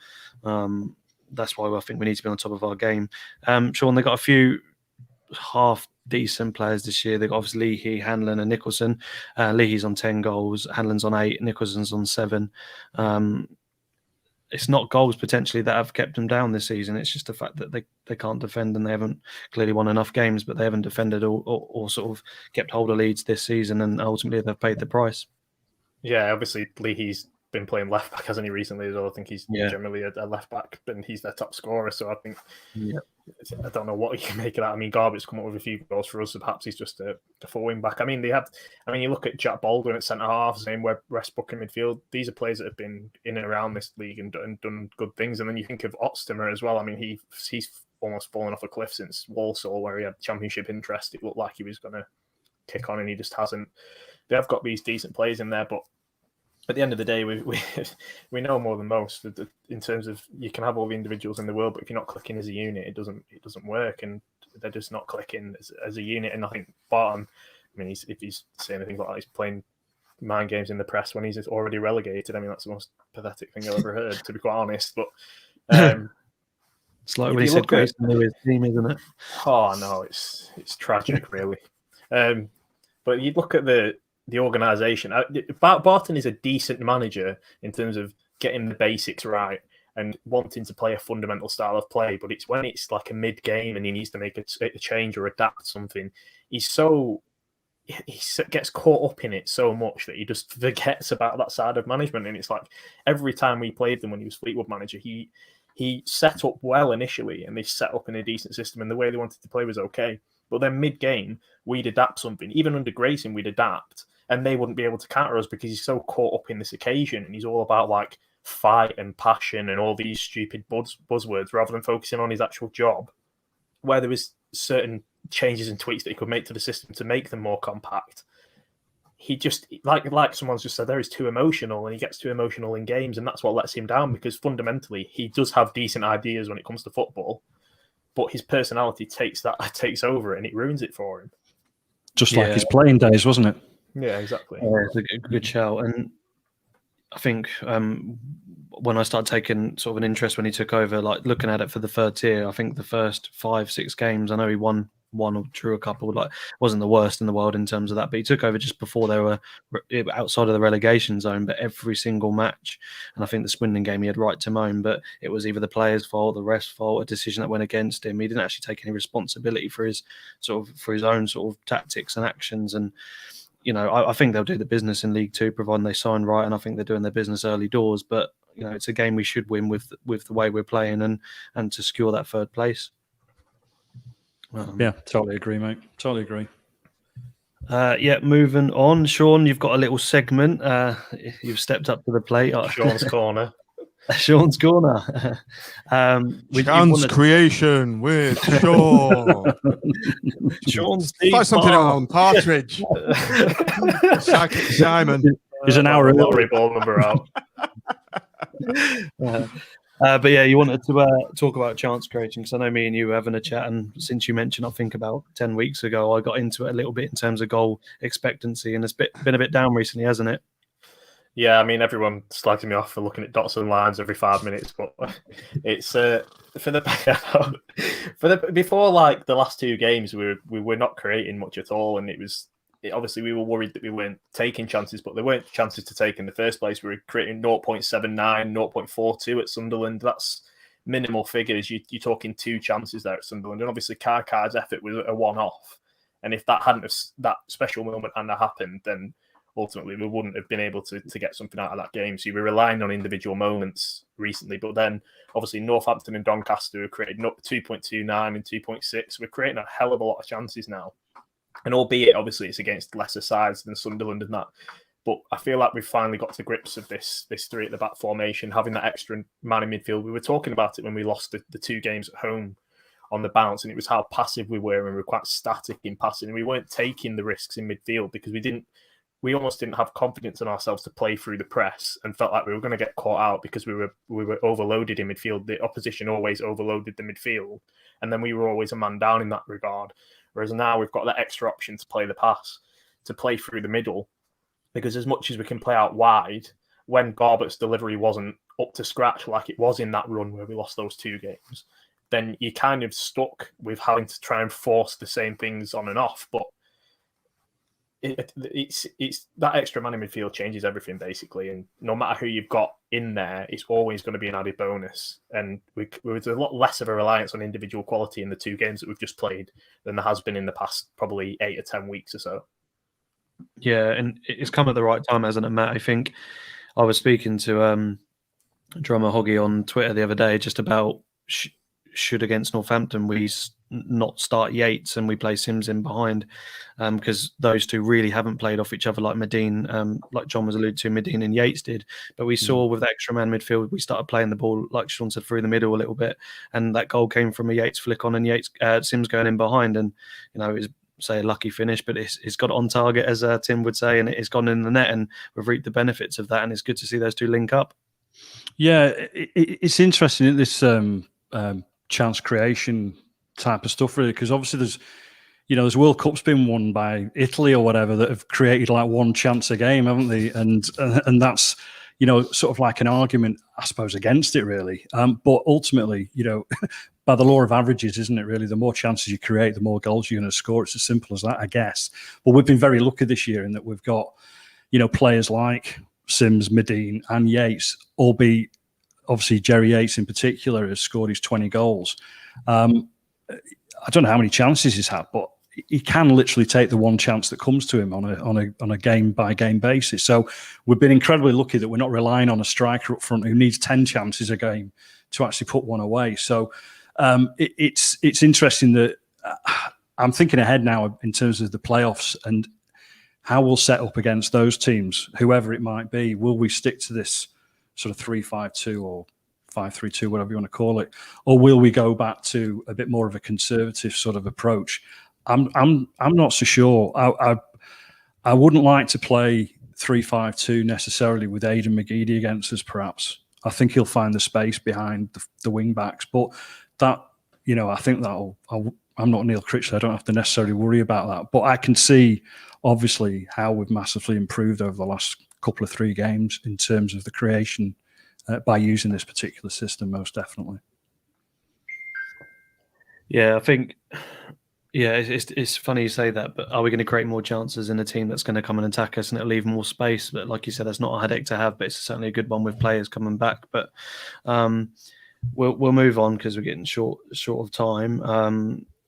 that's why I think we need to be on top of our game. Sean, they got a few half decent players this year. They've got obviously Leahy, Hanlon, and Nicholson. Leahy's on 10 goals, Hanlon's on 8, Nicholson's on 7. It's not goals potentially that have kept them down this season. It's just the fact that they can't defend, and they haven't clearly won enough games, but they haven't defended or sort of kept hold of leads this season, and ultimately they've paid the price. Yeah, obviously Leahy's been playing left back, hasn't he, recently as well? I think he's generally a left back, and he's their top scorer. So I think, I don't know what you can make of that. I mean, Garbutt's come up with a few goals for us, so perhaps he's just a full wing back. I mean, you look at Jack Baldwin at centre half, same Westbrook in midfield. These are players that have been in and around this league and done good things. And then you think of Otstimer as well. I mean, he's almost fallen off a cliff since Walsall, where he had championship interest. It looked like he was going to kick on, and he just hasn't. They have got these decent players in there, but at the end of the day, we know more than most in terms of, you can have all the individuals in the world, but if you're not clicking as a unit, it doesn't work, and they're just not clicking as a unit. And I think Barton, I mean, if he's saying anything like that, he's playing mind games in the press when he's already relegated. I mean, that's the most pathetic thing I've ever heard, to be quite honest. But it's like when he said Grayson knew his team, isn't it? Oh no, it's tragic, really. But you look at the organisation. Barton is a decent manager in terms of getting the basics right and wanting to play a fundamental style of play. But it's when it's like a mid-game and he needs to make a change or adapt something, he gets caught up in it so much that he just forgets about that side of management. And it's like every time we played them when he was Fleetwood manager, he set up well initially, and they set up in a decent system, and the way they wanted to play was okay. But then mid-game, we'd adapt something. Even under Grayson, we'd adapt, and they wouldn't be able to counter us because he's so caught up in this occasion, and he's all about like fight and passion and all these stupid buzzwords rather than focusing on his actual job, where there was certain changes and tweaks that he could make to the system to make them more compact. He just, like someone's just said there, is too emotional, and he gets too emotional in games, and that's what lets him down, because fundamentally he does have decent ideas when it comes to football, but his personality takes over it, and it ruins it for him. Just like his playing days, wasn't it? Yeah, exactly. It's a good shout. And I think when I started taking sort of an interest when he took over, like looking at it for the third tier, I think the first 5-6 games, I know he won one or drew a couple, like wasn't the worst in the world in terms of that, but he took over just before they were outside of the relegation zone, but every single match. And I think the Swindon game he had right to moan, but it was either the players' fault, the ref's fault, a decision that went against him. He didn't actually take any responsibility for his own sort of tactics and actions. And I think they'll do the business in League Two, providing they sign right, and I think they're doing their business early doors. But it's a game we should win with the way we're playing and to secure that third place. Yeah, totally agree, mate. Totally agree. Moving on, Sean, you've got a little segment. You've stepped up to the plate. Sean's corner. Sean's corner. Sean's creation with Sean. Sean's Find something on Partridge. Simon. He's an hour lottery ball number out. But yeah, you wanted to talk about chance creation, because I know me and you were having a chat, and since you mentioned, I think about 10 weeks ago, I got into it a little bit in terms of goal expectancy, and it's been a bit down recently, hasn't it? Yeah, I mean, everyone slagged me off for looking at dots and lines every 5 minutes, but it's before like the last 2 games, we were not creating much at all, and obviously we were worried that we weren't taking chances, but there weren't chances to take in the first place. We were creating 0.79, 0.42 at Sunderland. That's minimal figures. You're talking 2 chances there at Sunderland, and obviously Karkar's effort was a one-off, And if that hadn't that special moment hadn't happened, then ultimately we wouldn't have been able to get something out of that game. So you were relying on individual moments recently, but then obviously Northampton and Doncaster have created 2.29 and 2.6. We're creating a hell of a lot of chances now. And albeit obviously it's against lesser sides than Sunderland and that, but I feel like we've finally got to grips of this three at the back formation, having that extra man in midfield. We were talking about it when we lost the 2 games at home on the bounce, and it was how passive we were, and we were quite static in passing, and we weren't taking the risks in midfield because we almost didn't have confidence in ourselves to play through the press, and felt like we were going to get caught out because we were overloaded in midfield. The opposition always overloaded the midfield, and then we were always a man down in that regard. Whereas now we've got that extra option to play the pass, to play through the middle, because as much as we can play out wide, when Garbutt's delivery wasn't up to scratch like it was in that run where we lost those 2 games, then you're kind of stuck with having to try and force the same things on and off. But it's that extra man in midfield changes everything basically, and no matter who you've got in there, it's always going to be an added bonus. And there's a lot less of a reliance on individual quality in the 2 games that we've just played than there has been in the past probably 8 or 10 weeks or so. Yeah, and it's come at the right time, hasn't it, Matt? I think I was speaking to Drummer Hoggy on Twitter the other day just about should against Northampton we not start Yates and we play Sims in behind, because those 2 really haven't played off each other like Medine, like John was alluded to, Medine and Yates did. But we saw with the extra man midfield, we started playing the ball, like Sean said, through the middle a little bit, and that goal came from a Yates flick on and Sims going in behind, and it was say a lucky finish, but it's got on target, as Tim would say, and it's gone in the net, and we've reaped the benefits of that, and it's good to see those 2 link up. Yeah, it's interesting, this chance creation type of stuff, really, because obviously there's World Cups been won by Italy or whatever that have created like 1 chance a game, haven't they? And that's sort of like an argument, I suppose, against it, really. But ultimately, by the law of averages, isn't it, really? The more chances you create, the more goals you're going to score. It's as simple as that, I guess. But we've been very lucky this year in that we've got, players like Sims, Medine and Yates, albeit obviously Jerry Yates in particular has scored his 20 goals. I don't know how many chances he's had, but he can literally take the 1 chance that comes to him on a game by game basis. So we've been incredibly lucky that we're not relying on a striker up front who needs 10 chances a game to actually put 1 away. So it's interesting that I'm thinking ahead now in terms of the playoffs and how we'll set up against those teams, whoever it might be. Will we stick to this sort of 3-5-2 or 5-3-2, whatever you want to call it, or will we go back to a bit more of a conservative sort of approach? I'm not so sure. I wouldn't like to play 3-5-2 necessarily with Aidan McGeady against us. Perhaps I think he'll find the space behind the wing backs, but that I think that'll. I'm not Neil Critchley. I don't have to necessarily worry about that. But I can see obviously how we've massively improved over the last couple of 3 games in terms of the creation by using this particular system, most definitely. Yeah, I think, it's funny you say that, but are we going to create more chances in a team that's going to come and attack us and it'll leave more space? But like you said, that's not a headache to have, but it's certainly a good one with players coming back. But we'll move on because we're getting short of time.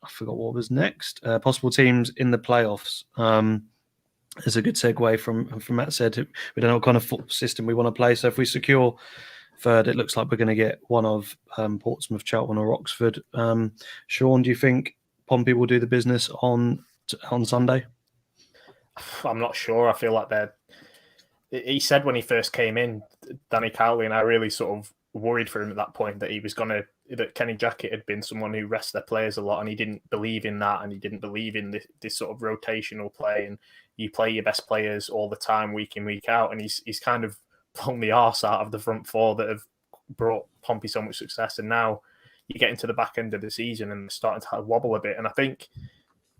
I forgot what was next. Possible teams in the playoffs. It's a good segue from Matt said. We don't know what kind of system we want to play. So if we secure 3rd, it looks like we're going to get one of Portsmouth, Charlton or Oxford. Sean, do you think Pompey will do the business on Sunday? I'm not sure. I feel like he said when he first came in, Danny Cowley, and I really sort of worried for him at that point that Kenny Jackett had been someone who rests their players a lot, and he didn't believe in that, and he didn't believe in this sort of rotational play, and you play your best players all the time, week in, week out, and he's kind of blown the arse out of the front 4 that have brought Pompey so much success, and now you get into the back end of the season and they're starting to wobble a bit. And I think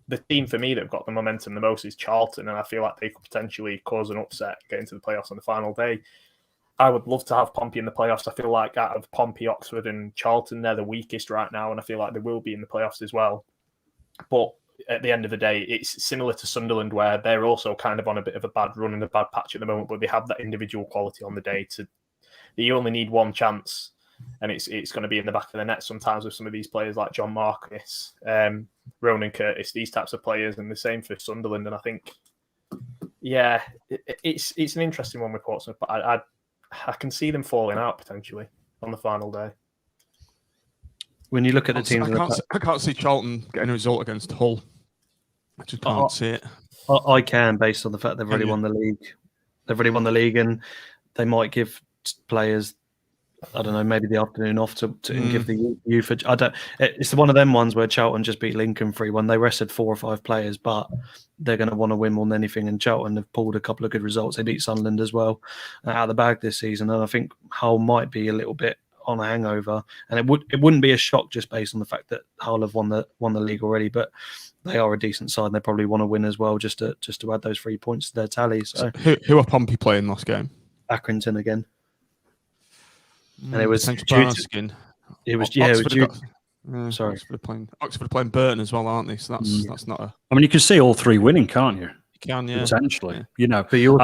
the team for me that have got the momentum the most is Charlton, and I feel like they could potentially cause an upset, get into the playoffs on the final day. I would love to have Pompey in the playoffs. I feel like out of Pompey, Oxford and Charlton, they're the weakest right now, and I feel like they will be in the playoffs as well. But at the end of the day, it's similar to Sunderland, where they're also kind of on a bit of a bad run and a bad patch at the moment, but they have that individual quality on the day. You only need 1 chance and it's going to be in the back of the net sometimes with some of these players like John Marcus, Ronan Curtis, these types of players, and the same for Sunderland. And I think, yeah, it's an interesting one with Portsmouth, but I can see them falling out potentially on the final day. When you look at the teams, I can't see Charlton getting a result against Hull. I just can't see it. I can, based on the fact they've already won the league. They've already won the league, and they might give players, I don't know, maybe the afternoon off to and give the youth. I don't. It's one of them ones where Charlton just beat Lincoln 3-1. They rested 4 or 5 players, but they're going to want to win more than anything. And Charlton have pulled a couple of good results. They beat Sunderland as well out of the bag this season, and I think Hull might be a little bit on a hangover. And it wouldn't be a shock just based on the fact that Hull have won the league already, but they are a decent side and they probably want to win as well, just to add those 3 points to their tally. So who are Pompey playing last game? Accrington again. And it was Skin. It was sorry. Oxford are playing Burton as well, aren't they? So that's not a. I mean, you can see all 3 winning, can't you? You can, yeah. Potentially, yeah. But you.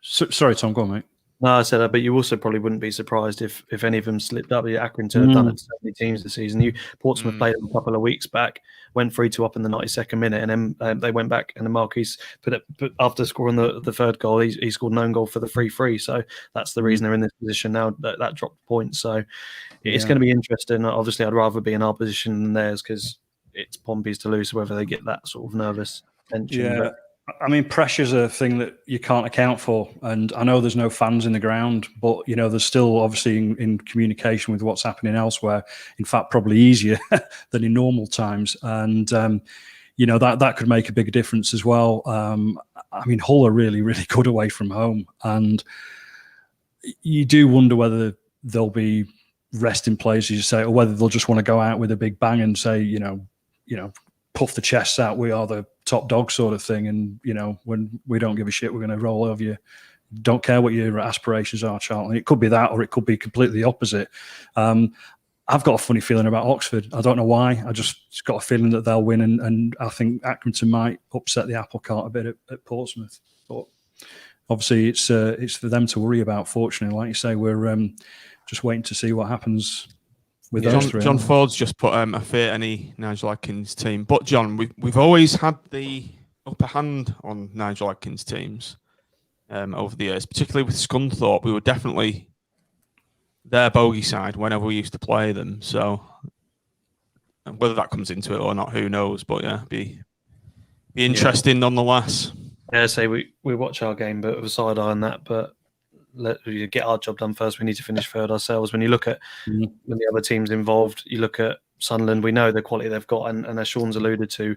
Sorry, Tom, go on, mate. No, I said that, but you also probably wouldn't be surprised if any of them slipped up. Accrington have done it to so many teams this season. Portsmouth played them a couple of weeks back, went 3-2 up in the 92nd minute, and then they went back and the Marquis put after scoring the third goal, he scored an own goal for the 3-3. So that's the reason they're in this position now. That dropped points. So it's going to be interesting. Obviously, I'd rather be in our position than theirs because it's Pompey's to lose, whether they get that sort of nervous tension. Yeah. But I mean, pressure's a thing that you can't account for. And I know there's no fans in the ground, but, there's still obviously in communication with what's happening elsewhere. In fact, probably easier than in normal times. And, that could make a big difference as well. I mean, Hull are really, really good away from home. And you do wonder whether there'll be resting players, as you say, or whether they'll just want to go out with a big bang and say, puff the chests out, we are the top dog sort of thing. And, when we don't give a shit, we're going to roll over you. Don't care what your aspirations are, Charlton. It could be that, or it could be completely the opposite. I've got a funny feeling about Oxford. I don't know why. I just got a feeling that they'll win. And I think Accrington might upset the apple cart a bit at Portsmouth. But obviously it's for them to worry about, fortunately. Like you say, we're just waiting to see what happens with those 3. John Ford's just put a fear any Nigel Adkins team. But John, we've always had the upper hand on Nigel Adkins teams over the years, particularly with Scunthorpe. We were definitely their bogey side whenever we used to play them. So whether that comes into it or not, who knows? But yeah, be interesting nonetheless. Yeah, say we watch our game, but with a side eye on that, but let you get our job done first. We need to finish third ourselves. When you look at when the other teams involved, you look at Sunderland, we know the quality they've got, and as Sean's alluded to,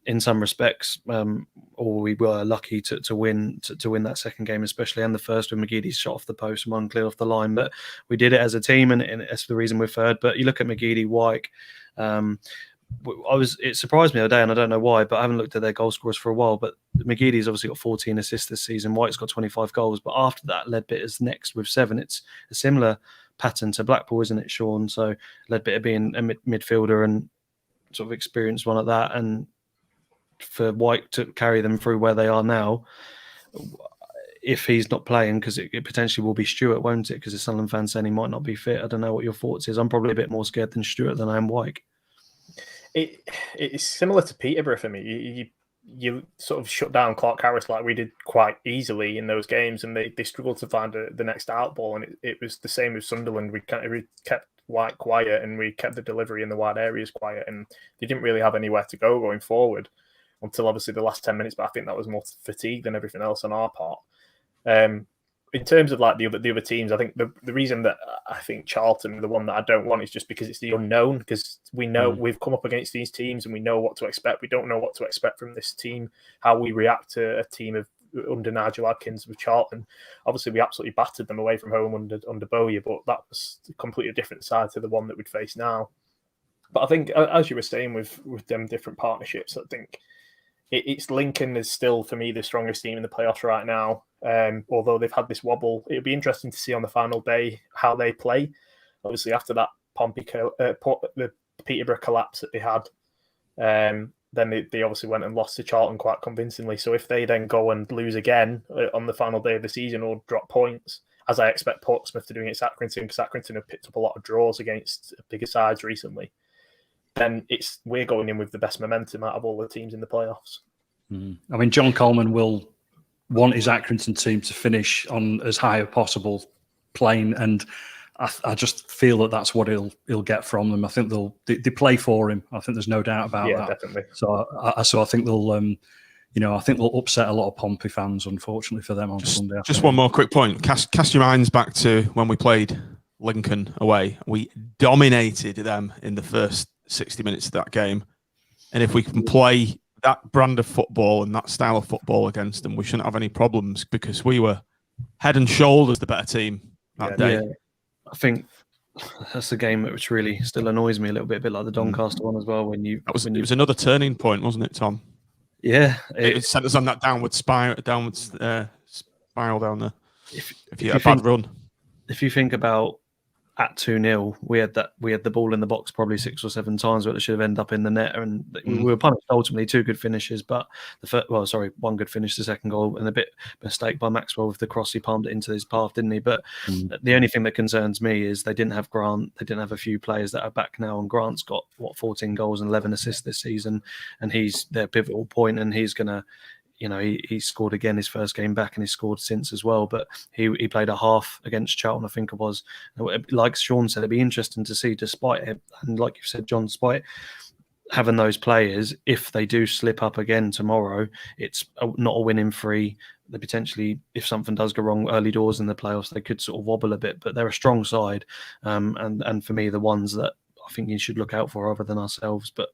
in some respects, or we were lucky to win that second game, especially, and the first when McGeady's shot off the post and one cleared off the line. But we did it as a team, and that's the reason we're third. But you look at McGeady, Wyke. It surprised me the other day, and I don't know why, but I haven't looked at their goal scorers for a while. But McGeady's obviously got 14 assists this season. White's got 25 goals, but after that, Ledbitter's next with 7. It's a similar pattern to Blackpool, isn't it, Sean? So Ledbitter being a midfielder and sort of experienced one at that, and for White to carry them through where they are now, if he's not playing, because it potentially will be Stewart, won't it? Because the Sunderland fans saying he might not be fit. I don't know what your thoughts is. I'm probably a bit more scared than Stewart than I am White. It's similar to Peterborough for me. You sort of shut down Clark Harris like we did quite easily in those games, and they struggled to find the next out ball. And it was the same with Sunderland. We kept White quiet, and we kept the delivery in the wide areas quiet, and they didn't really have anywhere to go going forward until obviously the last 10 minutes. But I think that was more fatigue than everything else on our part. In terms of like the other teams, I think the reason that I think Charlton, the one that I don't want, is just because it's the unknown. Because we know we've come up against these teams and we know what to expect. We don't know what to expect from this team, how we react to a team of under Nigel Adkins with Charlton. Obviously, we absolutely battered them away from home under Bowyer, but that was a completely different side to the one that we'd face now. But I think, as you were saying with them different partnerships, I think it's Lincoln is still, for me, the strongest team in the playoffs right now. Although they've had this wobble, it'll be interesting to see on the final day how they play. Obviously, after that the Peterborough collapse that they had, then they obviously went and lost to Charlton quite convincingly. So if they then go and lose again on the final day of the season or drop points, as I expect Portsmouth to do against Accrington, because Accrington have picked up a lot of draws against bigger sides recently, then we're going in with the best momentum out of all the teams in the playoffs. I mean, John Coleman will want his Accrington team to finish on as high as possible plane, and I just feel that that's what he'll get from them. I think they play for him. I think there's no doubt about that. Yeah, definitely. So I think they'll I think they'll upset a lot of Pompey fans, unfortunately for them on Sunday. Just one more quick point. Cast your minds back to when we played Lincoln away. We dominated them in the first 60 minutes of that game, and if we can play that brand of football and that style of football against them, we shouldn't have any problems, because we were head and shoulders the better team that day. Yeah. I think that's a game which really still annoys me a little bit like the Doncaster one as well. It was another turning point, wasn't it, Tom? Yeah, it sent us on that downward spiral down there. If you had a bad run, if you think about at 2-0, we had the ball in the box probably 6 or 7 times, but it should have ended up in the net, and we were punished ultimately. 2 good finishes, but one good finish, the second goal, and a bit mistake by Maxwell with the cross. He palmed it into his path, didn't he? But the only thing that concerns me is they didn't have Grant. They didn't have a few players that are back now, and Grant's got 14 goals and 11 assists this season, and he's their pivotal point, and he's gonna. He scored again his first game back, and he's scored since as well. But he played a half against Charlton, I think it was. Like Sean said, it'd be interesting to see, despite it, and like you said, John, despite having those players, if they do slip up again tomorrow, it's not a winning free. They potentially, if something does go wrong early doors in the playoffs, they could sort of wobble a bit. But they're a strong side, and for me, the ones that I think you should look out for other than ourselves. But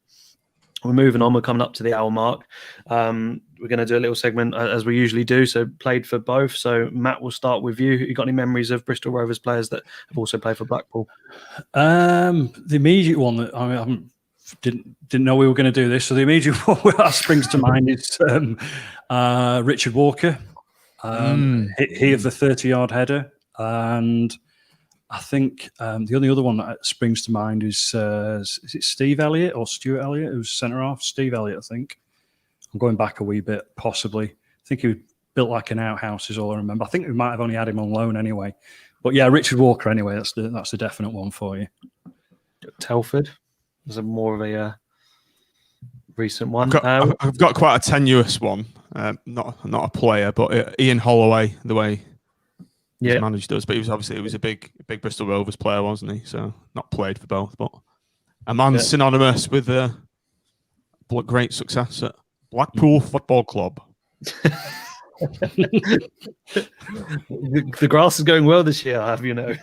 we're moving on. We're coming up to the hour mark. We're going to do a little segment as we usually do. So played for both. So Matt, we'll start with you. You got any memories of Bristol Rovers players that have also played for Blackpool? The immediate one that I didn't know we were going to do this. So the immediate one that springs to mind is Richard Walker. He of the 30-yard header, and I think the only other one that springs to mind is it Steve Elliott or Stuart Elliott, who's centre half? Steve Elliott, I think. I'm going back a wee bit, possibly. I think he was built like an outhouse, is all I remember. I think we might have only had him on loan anyway. But yeah, Richard Walker, anyway, that's the definite one for you. Telford is more of a recent one. I've got quite a tenuous one. Not a player, but Ian Holloway, the way he managed us. But he was a big Bristol Rovers player, wasn't he? So not played for both, but a man synonymous with great success at Blackpool Football Club. The grass is going well this year, have you know?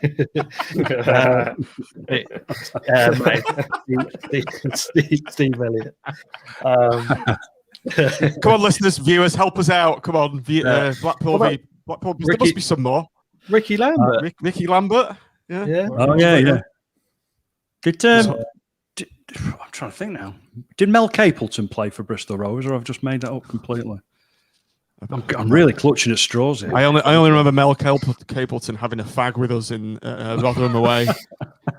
Steve Elliott. Come on, listeners, viewers, help us out. Come on, Blackpool. Blackpool. There must be some more. Ricky Lambert. Ricky Lambert. Yeah. Oh yeah. I'm trying to think now. Did Mel Capleton play for Bristol Rovers, or I've just made that up completely? I'm really clutching at straws here. I only remember Mel Capleton having a fag with us in Rotherham away.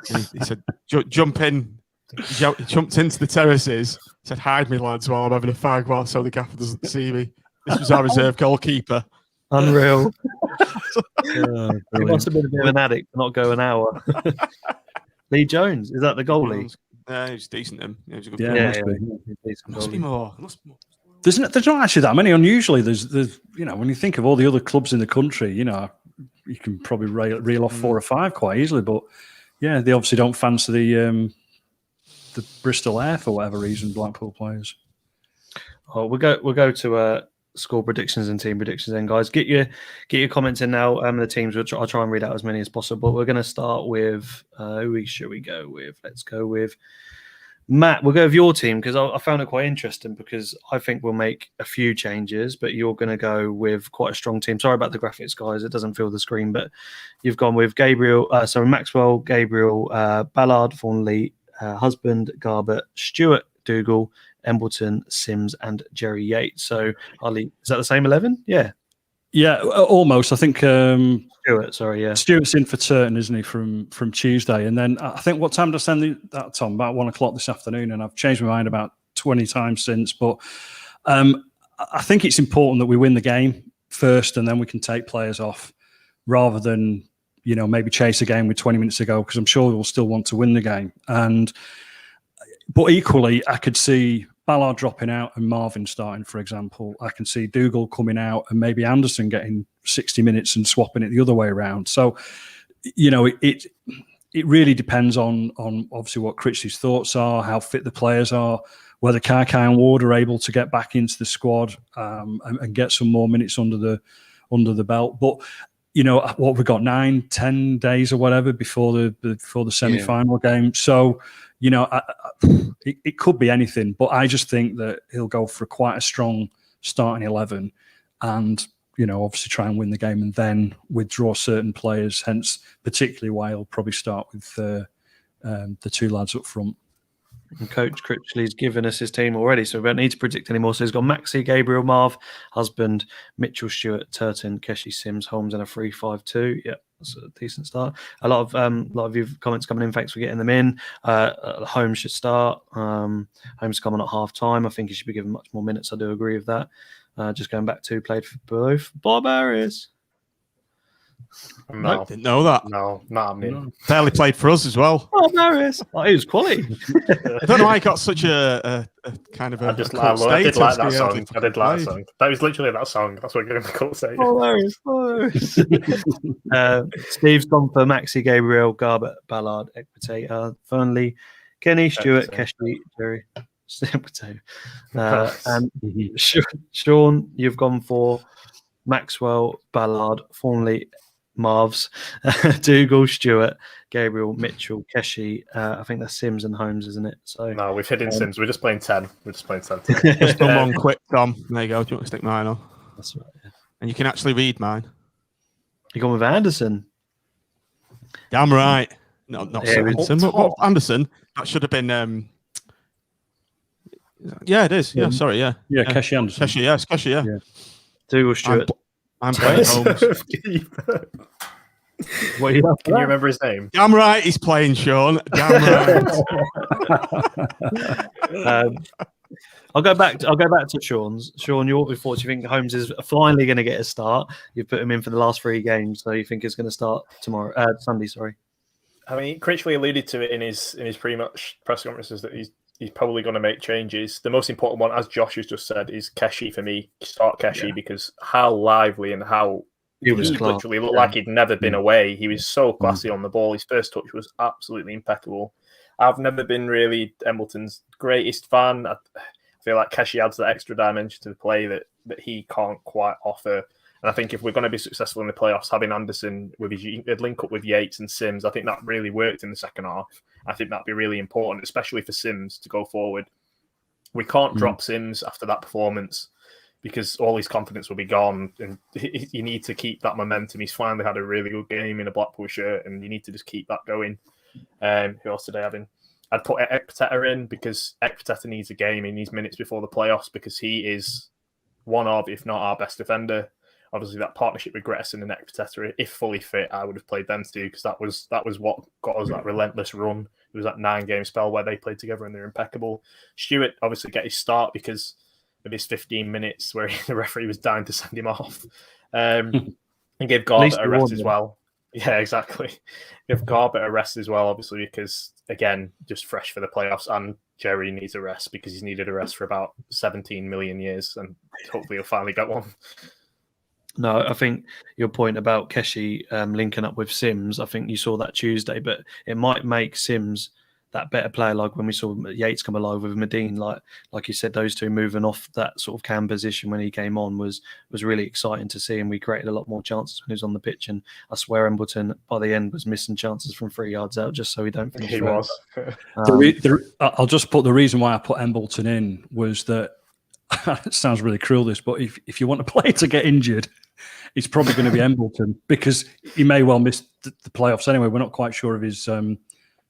He said, "Jump in." He jumped into the terraces. Said, "Hide me, lads, while I'm having a fag, so the gaffer doesn't see me." This was our reserve goalkeeper. Unreal. He must have been a bit of an addict to not go an hour. Lee Jones, is that the goalie? Yeah, he was decent. He was a good player. Must be more. There's not actually that many. Unusually, there's when you think of all the other clubs in the country, you can probably reel off 4 or 5 quite easily. But yeah, they obviously don't fancy the Bristol Air for whatever reason. Blackpool players. Oh, we'll go to score predictions and team predictions. Then, guys, get your comments in now. The teams, I'll try and read out as many as possible. We're going to start with who should we go with? Let's go with Matt. We'll go with your team because I found it quite interesting because I think we'll make a few changes, but you're going to go with quite a strong team. Sorry about the graphics, guys. It doesn't fill the screen, but you've gone with Maxwell, Gabriel, Ballard, Thornley, Husband, Garbutt, Stewart, Dougal, Embleton, Sims, and Jerry Yates. So, Ollie, is that the same 11? Yeah. Yeah, almost. I think Stewart, sorry, yeah. Stewart's in for Turton, isn't he, from Tuesday? And then I think what time did I send that, Tom? About 1 o'clock this afternoon, and I've changed my mind about 20 times since. But I think it's important that we win the game first, and then we can take players off rather than, maybe chase a game with 20 minutes to go, because I'm sure we'll still want to win the game. But equally, I could see Ballard dropping out and Marvin starting, for example. I can see Dougal coming out and maybe Anderson getting 60 minutes and swapping it the other way around. So, it really depends on obviously what Critchley's thoughts are, how fit the players are, whether Kai and Ward are able to get back into the squad and get some more minutes under the belt. But what we've got 9-10 days or whatever before the semi-final game. So it could be anything. But I just think that he'll go for quite a strong starting 11, and obviously try and win the game and then withdraw certain players, hence particularly why he'll probably start with the two lads up front. And Coach Critchley's given us his team already, so we don't need to predict anymore. So he's got Maxi, Gabriel, Marv, Husband, Mitchell, Stewart, Turton, Keshi, Sims, Holmes, and a 3-5-2. Yeah, that's a decent start. A lot of your comments coming in. Thanks for getting them in. Holmes should start. Holmes coming at half time. I think he should be given much more minutes. I do agree with that. Just going back to played for both. Bob Harris. No, didn't know that. No, not happening. Barely played for us as well. Bob Harris. Oh, he was quality. I don't know why he got such a kind of a. I did like that song. I did like that song. That was literally that song. That's what gave him the cult status. Bob Harris. Steve's gone for Maxi, Gabriel, Garbett, Ballard, Ekpate, Fernley, Kenny, Stewart, Keshi, Jerry. And Sean, you've gone for Maxwell, Ballard, Thornley, Marvs, Dougal, Stewart, Gabriel, Mitchell, Keshi. I think that's Sims and Holmes, isn't it? So no, we've hidden Sims. We're just playing 10. Just done one quick, Tom. There you go. Do you want to stick mine on? That's right. Yeah. And you can actually read mine. You gone with Anderson? Damn right. No, not Anderson. What Anderson? That should have been. Yeah, it is. Yeah, sorry. Yeah. Yeah, Keshi Anderson. Keshi, yes, Keshi, yeah. Dougal, Stewart. I'm playing Holmes. What can you remember his name? Damn right, he's playing Sean. Damn right. I'll go back to Sean's. Sean, what thoughts? You think Holmes is finally going to get a start? You've put him in for the last 3 games, so you think it's going to start Sunday? Sorry. I mean, Critchley alluded to it in his pre-match press conferences that he's probably going to make changes. The most important one, as Josh has just said, is Keshi for me. Start Keshi because how lively and how he literally looked like he'd never been away. He was so classy on the ball. His first touch was absolutely impeccable. I've never been really Embleton's greatest fan. I feel like Keshi adds that extra dimension to the play that he can't quite offer. And I think if we're going to be successful in the playoffs, having Anderson with his link up with Yates and Sims, I think that really worked in the second half. I think that'd be really important, especially for Sims to go forward. We can't drop Sims after that performance because all his confidence will be gone. And you need to keep that momentum. He's finally had a really good game in a Blackpool shirt, and you need to just keep that going. Who else today having? I'd put Ekpate in because Ekpate needs a game. He needs minutes before the playoffs because he is one of, if not our best defender. Obviously, that partnership with Gretason and Ekpate, if fully fit, I would have played them too because that was what got us that relentless run. It was that 9-game spell where they played together and they're impeccable. Stewart obviously get his start because of his 15 minutes where the referee was dying to send him off. And gave Garbett a rest as well. Yeah, exactly. Give Garbett a rest as well, obviously, because, again, just fresh for the playoffs. And Jerry needs a rest because he's needed a rest for about 17 million years. And hopefully he'll finally get one. No, I think your point about Keshi linking up with Sims, I think you saw that Tuesday, but it might make Sims that better player. Like when we saw Yates come alive with Medine, like you said, those two moving off that sort of cam position when he came on was really exciting to see, and we created a lot more chances when he was on the pitch. And I swear Embleton by the end was missing chances from 3 yards out just so he don't finish. He was. I'll just put the reason why I put Embleton in was that it sounds really cruel, this, but if you want a player to get injured, it's probably going to be Embleton because he may well miss the playoffs anyway. We're not quite sure of his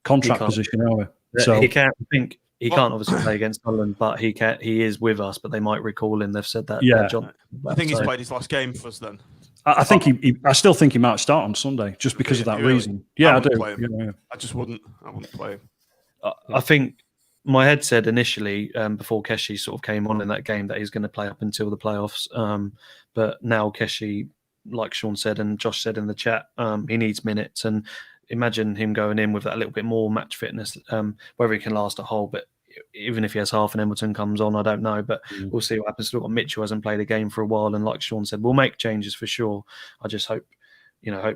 contract position, are we? So he can't. I think he can't obviously play against Holland, but he can. He is with us, but they might recall him. They've said that. Yeah, I think he's played his last game for us. Then I think I still think he might start on Sunday just because of that reason. Yeah, I do. Yeah. I just wouldn't. I wouldn't play him. I think my head said initially before Keshi sort of came on in that game that he's going to play up until the playoffs. But now Keshi like Sean said and Josh said in the chat, he needs minutes, and imagine him going in with that little bit more match fitness, whether he can last a whole. But even if he has half and Embleton comes on, I don't know. But we'll see what happens. Still got Mitchell hasn't played a game for a while, and like Sean said, we'll make changes for sure. I just hope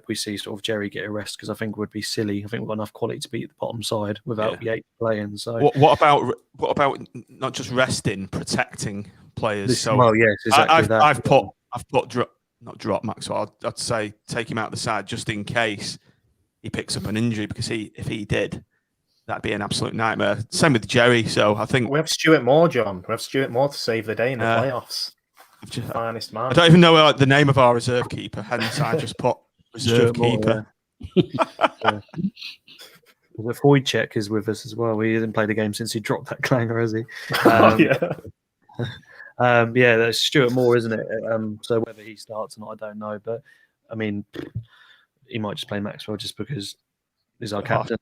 we see sort of Jerry get a rest, because I think it would be silly. I think we've got enough quality to beat the bottom side without Yates playing. So what about not just resting, protecting players? Well, yes, exactly that. I've put not drop Maxwell. I'd say take him out the side just in case he picks up an injury, because if he did, that'd be an absolute nightmare. Same with Jerry. So I think we have Stuart Moore, John. We have Stuart Moore to save the day in the playoffs. Finest man. I don't even know the name of our reserve keeper. Hence, I just put reserve keeper. The Wojciech is with us as well. He hasn't played a game since he dropped that clanger, has he? That's Stuart Moore, isn't it? So whether he starts or not, I don't know. But I mean, he might just play Maxwell just because he's our captain.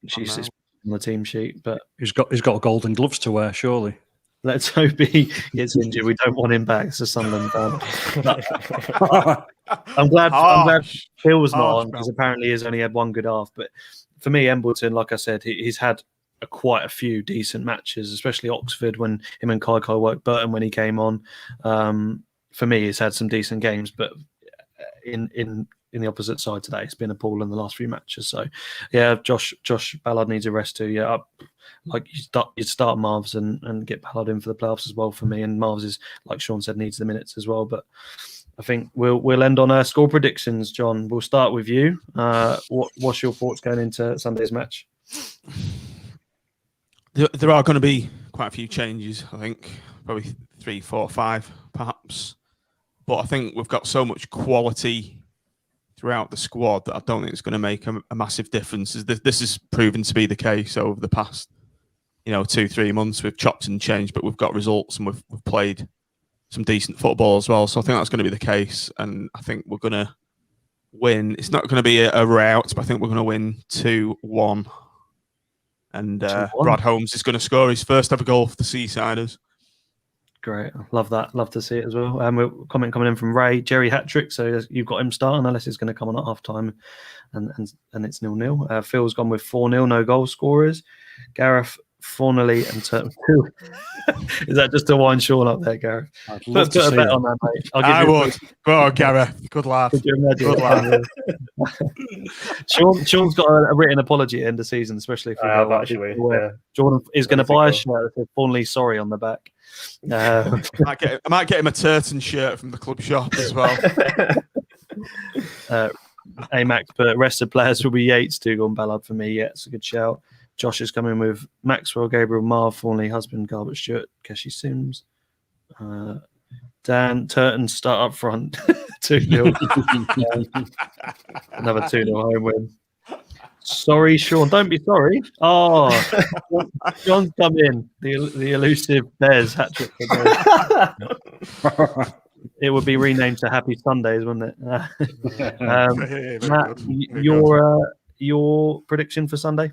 She's on the team sheet, but he's got golden gloves to wear, surely. Let's hope he gets injured. We don't want him back. It's a Sunderland fan. I'm glad Phil was not on, because apparently he's only had one good half. But for me, Embleton, like I said, he's had quite a few decent matches, especially Oxford when him and Kai worked. Burton when he came on. For me, he's had some decent games, but in the opposite side today, it's been appalling the last few matches. So, yeah, Josh Ballard needs a rest too. Yeah, like you'd start Marvs and get Ballard in for the playoffs as well for me. And Marvs is, like Sean said, needs the minutes as well. But I think we'll end on our score predictions. John, we'll start with you. What's your thoughts going into Sunday's match? There are going to be quite a few changes. I think probably 3, 4, 5, perhaps. But I think we've got so much quality throughout the squad that I don't think it's going to make a massive difference. This has proven to be the case over the past, 2-3 months. We've chopped and changed, but we've got results and we've played some decent football as well. So I think that's going to be the case, and I think we're going to win. It's not going to be a rout, but I think we're going to win 2-1. And Brad Holmes is going to score his first ever goal for the Seasiders. Great. Love that. Love to see it as well. We're comment coming in from Ray. Jerry hat-trick, so you've got him starting, unless he's going to come on at half-time and it's 0-0. Phil's gone with 4-0, no goal scorers. Gareth, Fornelly and Turton. Is that just to wind Sean up there, Gareth? I'd love Put a bet on that, mate. I would. Go on, Gareth. Good laugh. Could you imagine? Good laugh. Sean's got a written apology at the end of the season, especially if actually. Jordan is going to buy a shirt that says Fornelly sorry on the back. I might get him a Turton shirt from the club shop as well. Max, but rested players will be Yates, Dougal, Ballard for me. Yeah, it's a good shout. Josh is coming with Maxwell, Gabriel, Marv, Fornelly, Husband, Garbett, Stewart, Keshi Sims. Dan, Turton, start up front. 2-0. Another 2-0 home win. Sorry, Sean. Don't be sorry. Oh, John's come in. The elusive Bears hat-trick. It would be renamed to Happy Sundays, wouldn't it? Matt, your prediction for Sunday?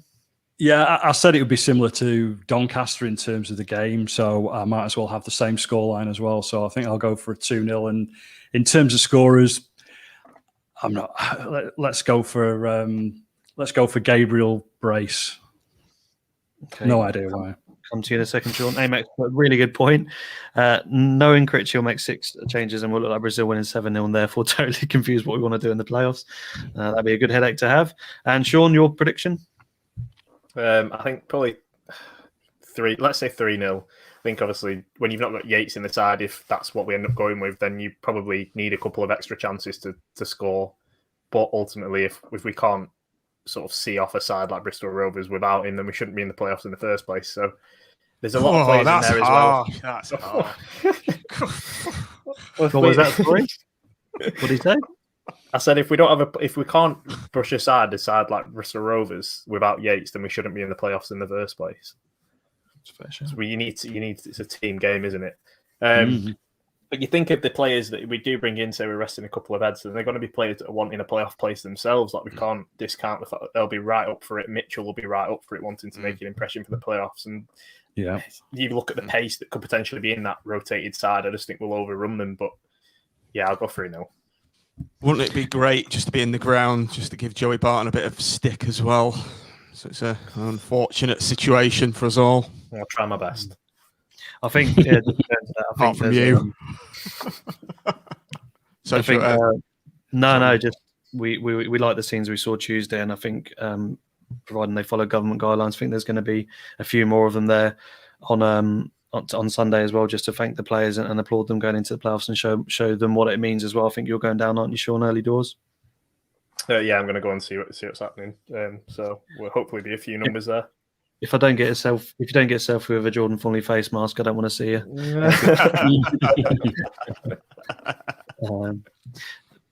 Yeah, I said it would be similar to Doncaster in terms of the game, so I might as well have the same scoreline as well. So I think I'll go for a 2-0. And in terms of scorers, I'm not. Let's go for Gabriel Brace. Okay. No idea why. Come to you in a second, Sean. Amex, really good point. Knowing Critch, he'll make 6 changes and we'll look like Brazil winning 7-0 and therefore totally confused what we want to do in the playoffs. That'd be a good headache to have. And Sean, your prediction? I think probably 3. Let's say 3-0. I think obviously when you've not got Yates in the side, if that's what we end up going with, then you probably need a couple of extra chances to score. But ultimately, if we can't sort of see off a side like Bristol Rovers without him, then we shouldn't be in the playoffs in the first place. So there's a lot of players in there as well. That's hard. What was that story? What did he say? I said if we can't brush aside a side like Bristol Rovers without Yates, then we shouldn't be in the playoffs in the first place. So you need it's a team game, isn't it? But you think of the players that we do bring in, say we're resting a couple of heads, and they're going to be players that are wanting a playoff place themselves. Like we can't discount the fact that they'll be right up for it. Mitchell will be right up for it, wanting to make an impression for the playoffs. And yeah, you look at the pace that could potentially be in that rotated side. I just think we'll overrun them. But yeah, I'll go 3-0. Wouldn't it be great just to be in the ground, just to give Joey Barton a bit of stick as well? So it's an unfortunate situation for us all. I'll try my best. I think, yeah, Apart from you. So I think, no, just we like the scenes we saw Tuesday, and I think providing they follow government guidelines, I think there's going to be a few more of them there on Sunday as well, just to thank the players and applaud them going into the playoffs and show them what it means as well. I think you're going down, aren't you, Sean, early doors? Yeah, I'm going to go and see what's happening. So we'll hopefully be a few numbers there. If you don't get a selfie with a Jordan Foley face mask, I don't want to see you.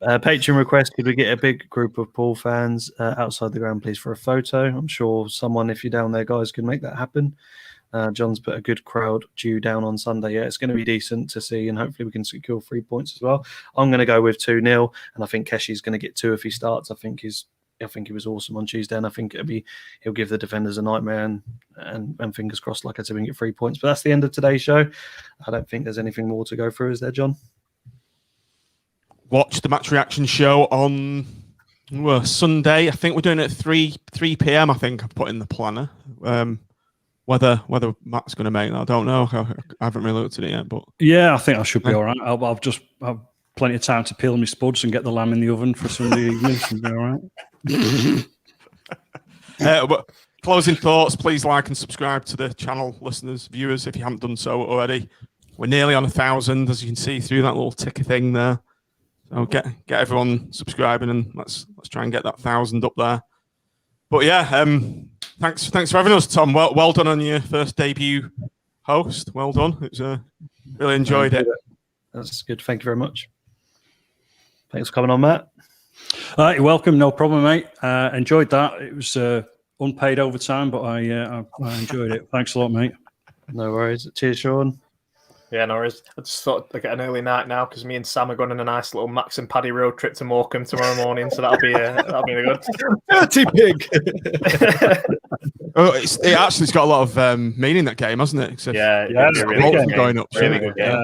Patreon request: could we get a big group of Paul fans outside the ground, please, for a photo? I'm sure someone, if you're down there, guys, can make that happen. John's put a good crowd due down on Sunday. Yeah, it's going to be decent to see, and hopefully we can secure 3 points as well. I'm going to go with 2-0, and I think Keshi's going to get 2 if he starts. I think he was awesome on Tuesday, and I think he'll give the defenders a nightmare, and fingers crossed, like I said, we can get 3 points. But that's the end of today's show. I don't think there's anything more to go through, is there, John? Watch the match reaction show on Sunday. I think we're doing it at 3 p.m. I think I've put in the planner. Whether Matt's going to make that, I don't know. I haven't really looked at it yet, but yeah, I think I should be all right. I've just have plenty of time to peel my spuds and get the lamb in the oven for Sunday evening. Should be all right. But closing thoughts, please like and subscribe to the channel, listeners, viewers, if you haven't done so already. We're nearly on 1,000, as you can see through that little ticker thing there. So get everyone subscribing, and let's try and get that 1,000 up there. But yeah, thanks for having us, Tom. Well done on your first debut host. Well done. It was really enjoyed it. That's good. Thank you very much. Thanks for coming on, Matt. You're welcome. No problem, mate. Enjoyed that. It was unpaid overtime, but I enjoyed it. Thanks a lot, mate. No worries. Cheers, Sean. Yeah, no worries. I just thought I'd get an early night now because me and Sam are going on a nice little Max and Paddy road trip to Morecambe tomorrow morning, so that'll be good. Dirty pig. It actually's got a lot of meaning, that game, hasn't it? Except yeah, really good going up. Really good game.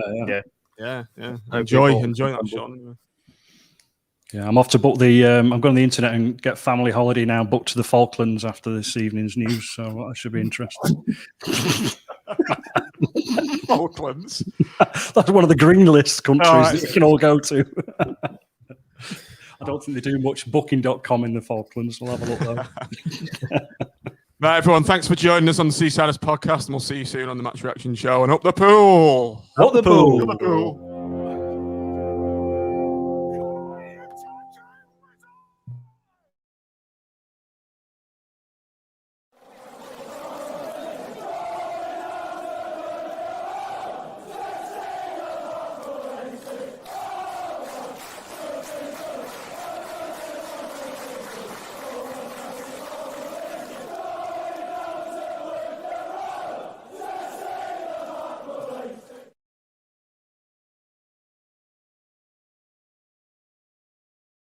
Yeah. Enjoy that, Sean. Yeah, I'm off to book the. I'm going on the internet and get family holiday now booked to the Falklands after this evening's news, so that should be interesting. Falklands. That's one of the green list countries that you can all go to. I don't think they do much booking.com in the Falklands. We'll have a look though. Right, everyone, thanks for joining us on the Seasiders podcast, and we'll see you soon on the Match Reaction Show. And up the pool! Up the pool! Up the pool!